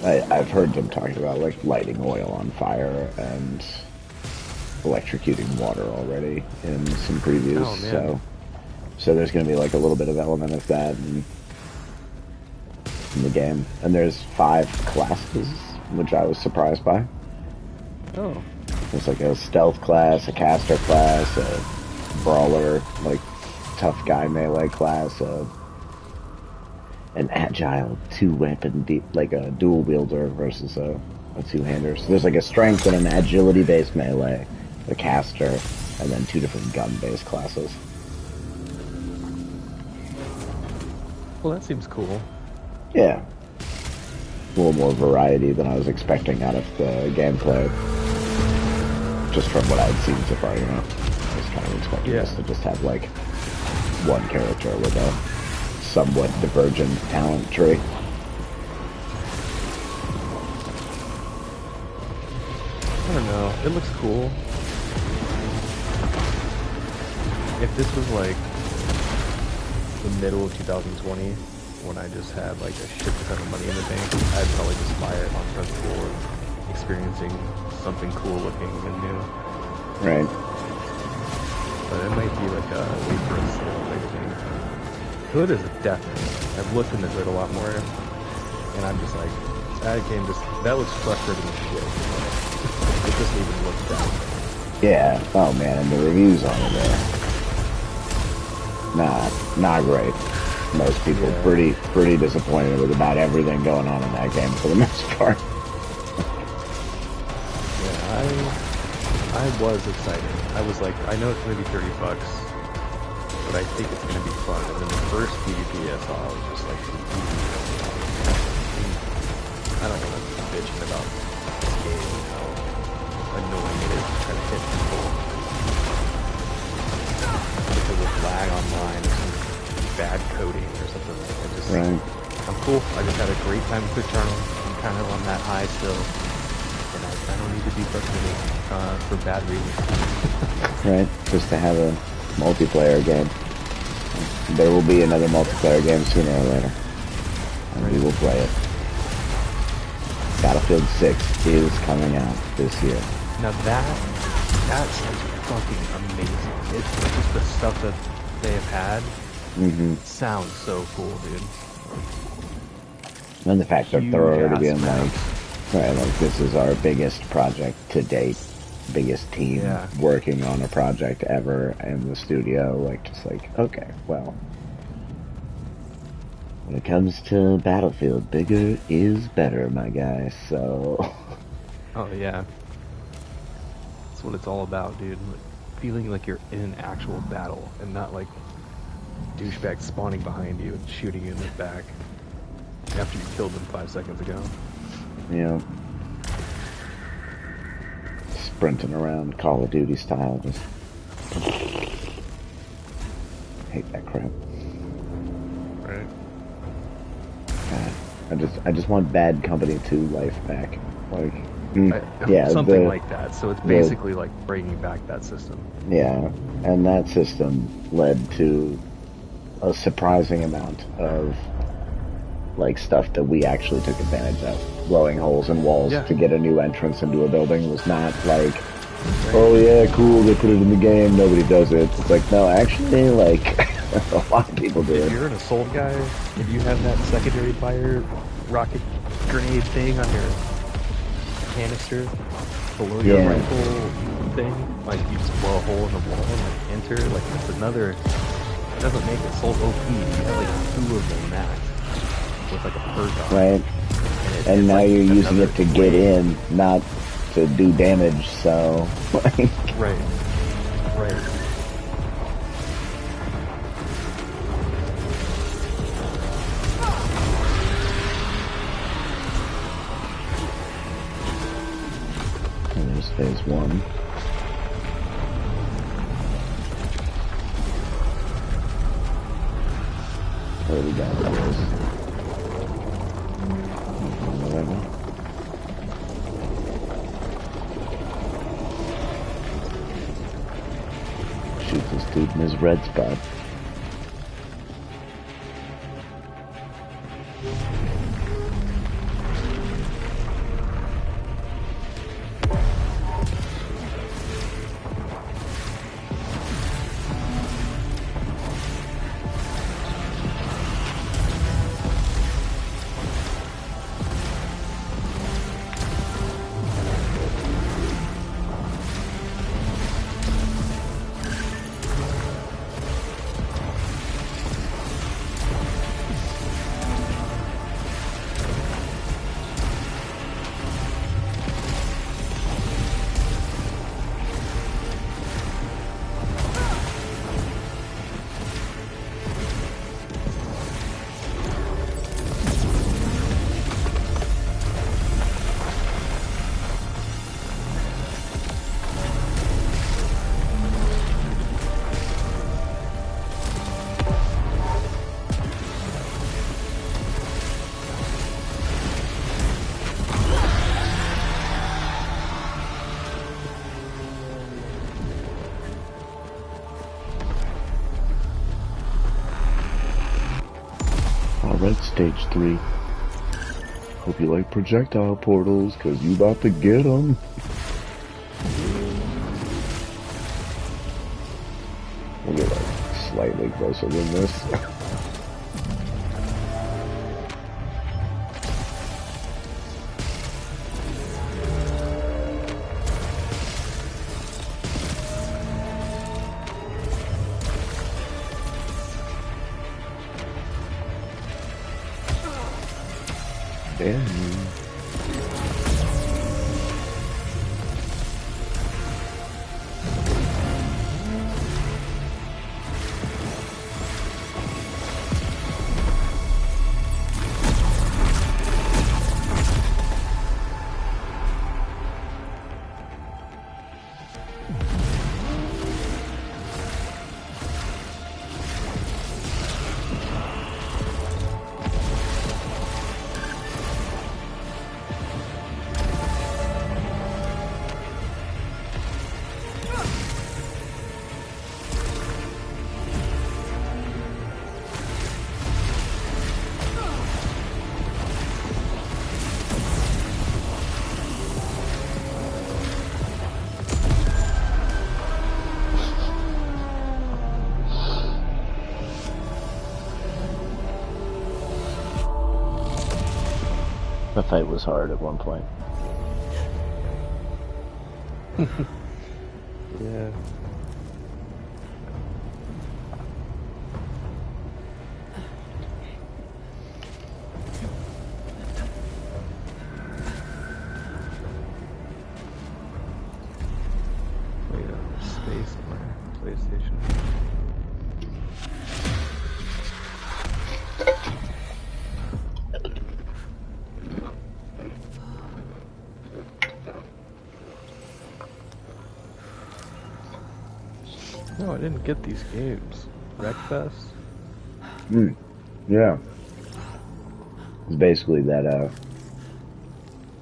I've heard them talking about like lighting oil on fire and electrocuting water already in some previews. Oh, man. So there's going to be like a little bit of element of that in the game. And there's 5 classes, which I was surprised by. Oh. There's like a stealth class, a caster class, a brawler, like tough guy melee class, an agile 2-weapon, like a dual wielder versus a 2-hander. So there's like a strength and an agility based melee, a caster, and then 2 different gun based classes. Well, that seems cool. Yeah. A little more variety than I was expecting out of the gameplay. Just from what I'd seen so far, you know. I was kind of expecting us to just have like one character with a somewhat divergent talent tree. I don't know. It looks cool. If this was like the middle of 2020, when I just had like a shit ton of money in the bank, I'd probably just buy it on principle of experiencing something cool looking and new. Right. But it might be like a wait for a sale type thing. Hood is definitely. I've looked in the hood a lot more, and I'm just like, that game that looks frustrating as shit. It doesn't even look that way. Yeah. Oh man, and the reviews on it are not great. Most people pretty disappointed with about everything going on in that game for the most part. Yeah, I was excited. I was like, I know it's gonna be $30, but I think it's gonna be fun. And then the first PvP I saw was just like, I don't want to bitch about this game and how annoying it is to try to hit people because of lag online or some bad coding or something. I just, I'm cool. I just had a great time with Returnal. I'm kind of on that high still. And I don't need to be frustrated for bad reasons. Right, just to have a multiplayer game. There will be another multiplayer game sooner or later. And we will play it. Battlefield 6 is coming out this year. Now that's fucking amazing. It's just the stuff that they have had sounds so cool, dude. And the fact that they're already being like, right, like this is our biggest project to date, biggest team working on a project ever in the studio, like just like, okay, well, when it comes to Battlefield, bigger is better, my guy, so... Oh yeah. That's what it's all about, dude. Feeling like you're in an actual battle and not like douchebags spawning behind you and shooting you in the back after you killed them 5 seconds ago. Yeah. Sprinting around Call of Duty style, just hate that crap. Right. God, I just want Bad Company 2 life back. Like, something like that. So it's basically like bringing back that system. Yeah, and that system led to a surprising amount of like stuff that we actually took advantage of. Blowing holes in walls to get a new entrance into a building was not like, oh yeah, cool, they put it in the game, nobody does it. It's like, no, actually, like, a lot of people do it. If you're an assault guy, if you have that secondary fire rocket grenade thing on your canister below your rifle thing, like you just blow a hole in the wall and like enter, like that's another, it doesn't make assault OP. You have like 2 of them max with like a perk on. Right. And now like you're using it to get in, not to do damage, so... Right. And there's phase 1. early down the hills. Whatever. Shoot this dude in his red spot. Alright, stage 3. Hope you like projectile portals, cause you about to get them. We'll get like slightly closer than this. The fight was hard at one point. Yeah. Wait, space on my PlayStation. No, I didn't get these games. Wreckfest? Yeah. It's basically that,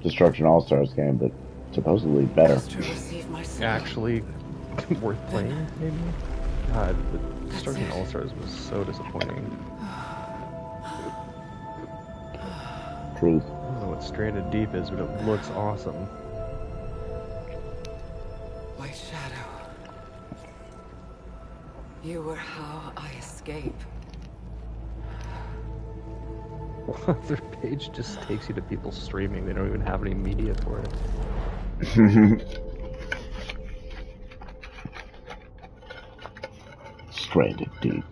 Destruction All-Stars game, but supposedly better. Just to receive my signal. Actually worth playing, maybe? God, the Destruction All-Stars was so disappointing. Truth. I don't know what Stranded Deep is, but it looks awesome. White Shadow. You were how I escape. Their page just takes you to people streaming. They don't even have any media for it. Stranded deep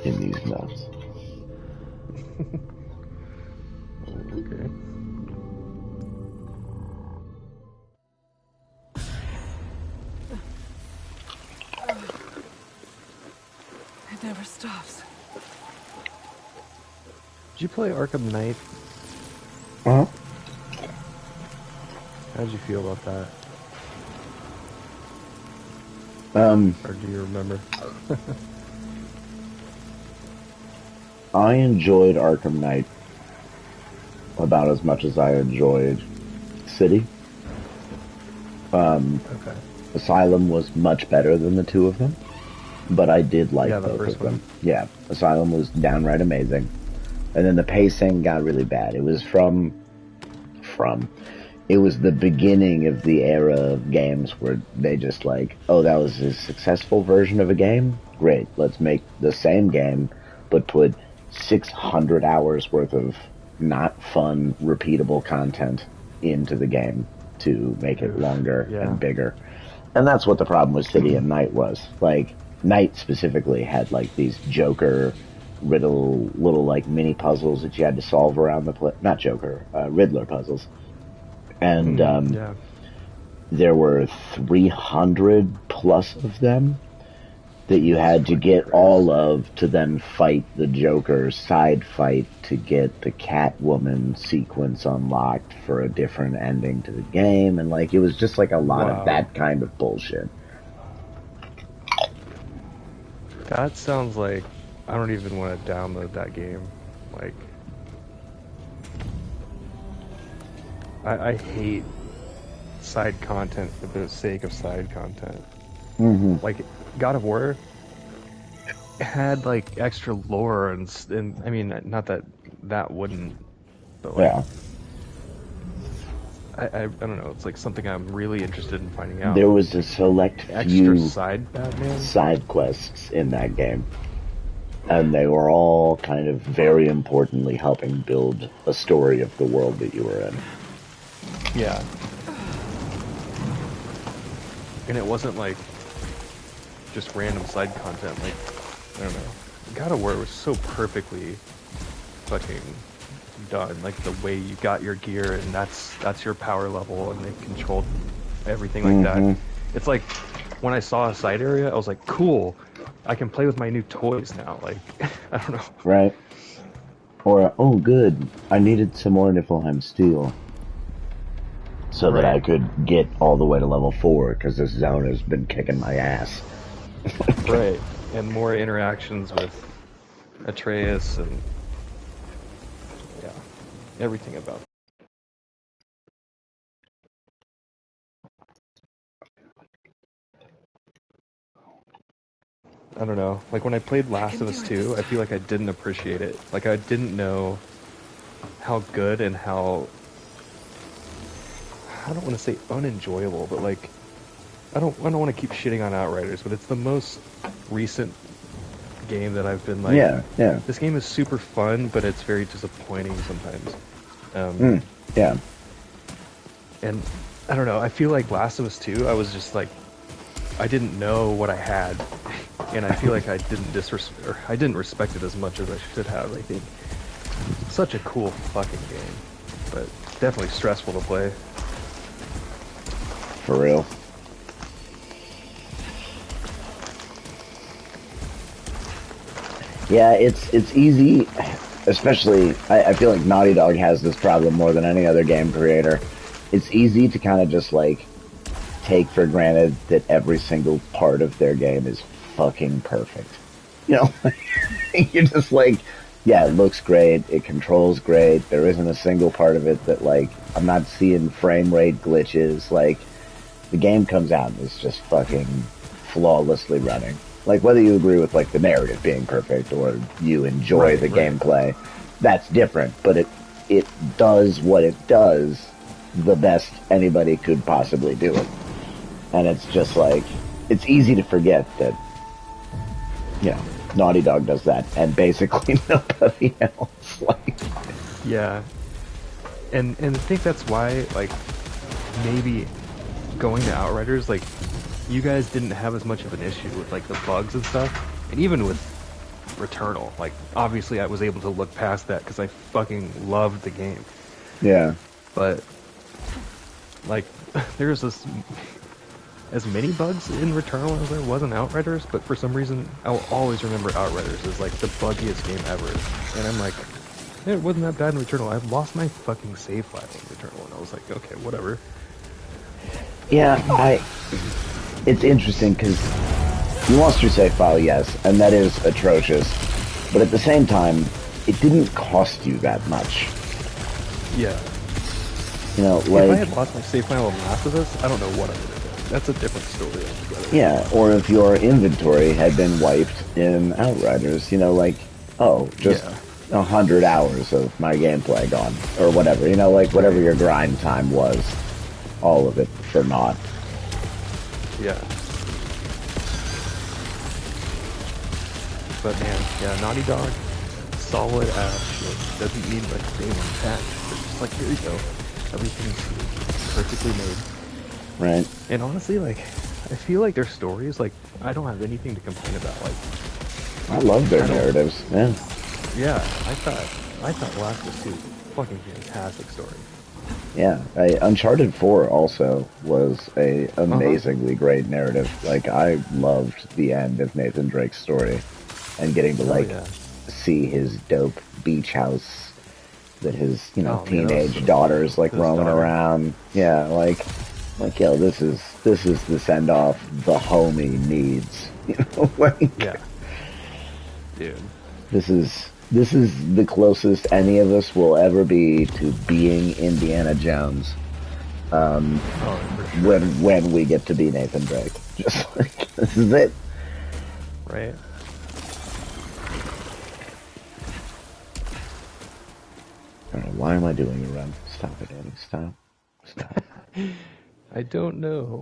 in these nuts. Okay. It never stops. Did you play Arkham Knight? Uh-huh. How did you feel about that? Or do you remember? I enjoyed Arkham Knight about as much as I enjoyed City. Um, Okay. Asylum was much better than the two of them, but I did Yeah, like the both first of one. them. Yeah, Asylum was downright amazing, and then the pacing got really bad. It was from it was the beginning of the era of games where they just like, oh, that was a successful version of a game. Great, let's make the same game, but put 600 hours worth of not fun, repeatable content into the game to make it Oof. longer and Yeah. bigger. And that's what the problem with City and Night was. Like, Night specifically had like these Joker riddle little like mini puzzles that you had to solve around the not Joker, Riddler puzzles. And Yeah. there were 300 plus of them that you Jesus had to fucking get Christ. all of to then fight the Joker side fight to get the Catwoman sequence unlocked for a different ending to the game. And like, it was just like a lot of Wow. that kind of bullshit. That sounds like I don't even want to download that game. Like, I hate side content for the sake of side content. Hmm. Like, God of War had like extra lore and I mean, not that that wouldn't, but like, Yeah. I don't know. It's like something I'm really interested in finding There out. was a Like select extra few side Batman. side quests in that game, and they were all kind of very importantly helping build a story of the world that you were in. Yeah, and it wasn't like just random side content. Like I don't know. God of War was so perfectly fucking done. Like the way you got your gear and that's your power level and they controlled everything like that. Hmm. It's like when I saw a side area, I was like, cool. I can play with my new toys now. Like I don't know. Right? Or, oh, good, I needed some more Niflheim steel so that I Right. could get all the way to level 4 because this zone has been kicking my ass. Right. And more interactions with Atreus and yeah, everything about it. I don't know. Like when I played I Last can of do Us it this 2, I feel time. like I didn't appreciate it. Like I didn't know how good and how I don't want to say unenjoyable, but like I don't want to keep shitting on Outriders, but it's the most recent game that I've been like Yeah, yeah. this game is super fun, but it's very disappointing sometimes. Um Mm, yeah. and I don't know, I feel like Last of Us 2, I was just like I didn't know what I had, and I feel like I didn't respect it as much as I should have. I think such a cool fucking game, but definitely stressful to play. For real. Yeah, it's easy, especially I feel like Naughty Dog has this problem more than any other game creator. It's easy to kind of just like take for granted that every single part of their game is fucking perfect. You know, you're just like, yeah, it looks great, it controls great, there isn't a single part of it that like I'm not seeing frame rate glitches. Like the game comes out and it's just fucking flawlessly running. Like whether you agree with like the narrative being perfect or you enjoy Right, the right. gameplay, that's different. But it does what it does the best anybody could possibly do it. And it's just like it's easy to forget that Naughty Dog does that, and basically nobody else. Like, Yeah, and I think that's why like maybe going to Outriders like you guys didn't have as much of an issue with like the bugs and stuff, and even with Returnal. Like obviously I was able to look past that because I fucking loved the game, yeah, but like there's this as many bugs in Returnal as there was in Outriders, but for some reason I'll always remember Outriders as like the buggiest game ever. And I'm like, it wasn't that bad in Returnal. I lost my fucking save file in Returnal, and I was like, okay, whatever. yeah. It's interesting because you lost your save file, yes, and that is atrocious. But at the same time, it didn't cost you that much. Yeah. You know, If I like, had lost my save file on Last of Us, I don't know what I would have done. That's a different story altogether. yeah, or if your inventory had been wiped in Outriders, you know, like, oh, just Yeah. 100 hours of my gameplay gone, or whatever, you know, like whatever Right. your grind time was, all of it for naught. Yeah. But man, yeah, Naughty Dog, solid ass shit. Doesn't need like day one patch. It's just like, here you go. Everything's perfectly made. Right? And honestly, like, I feel like their stories, like, I don't have anything to complain about. Like, I love their I don't, narratives. Yeah, yeah, I thought Last of Us 2 was a fucking fantastic story. yeah. Uncharted 4 also was a Uh-huh. amazingly great narrative. Like, I loved the end of Nathan Drake's story and getting to Oh like yeah. see his dope beach house that his, Oh man, that was teenage so cool. daughter's like His roaming daughter. around. Yeah, like yo, this is the send off the homie needs. Like Yeah, dude. this is the closest any of us will ever be to being Indiana Jones. Oh, for sure. When we get to be Nathan Drake, just like this is it. Right? All right, why am I doing a run? Stop it, Eddie. Stop. Stop. I don't know.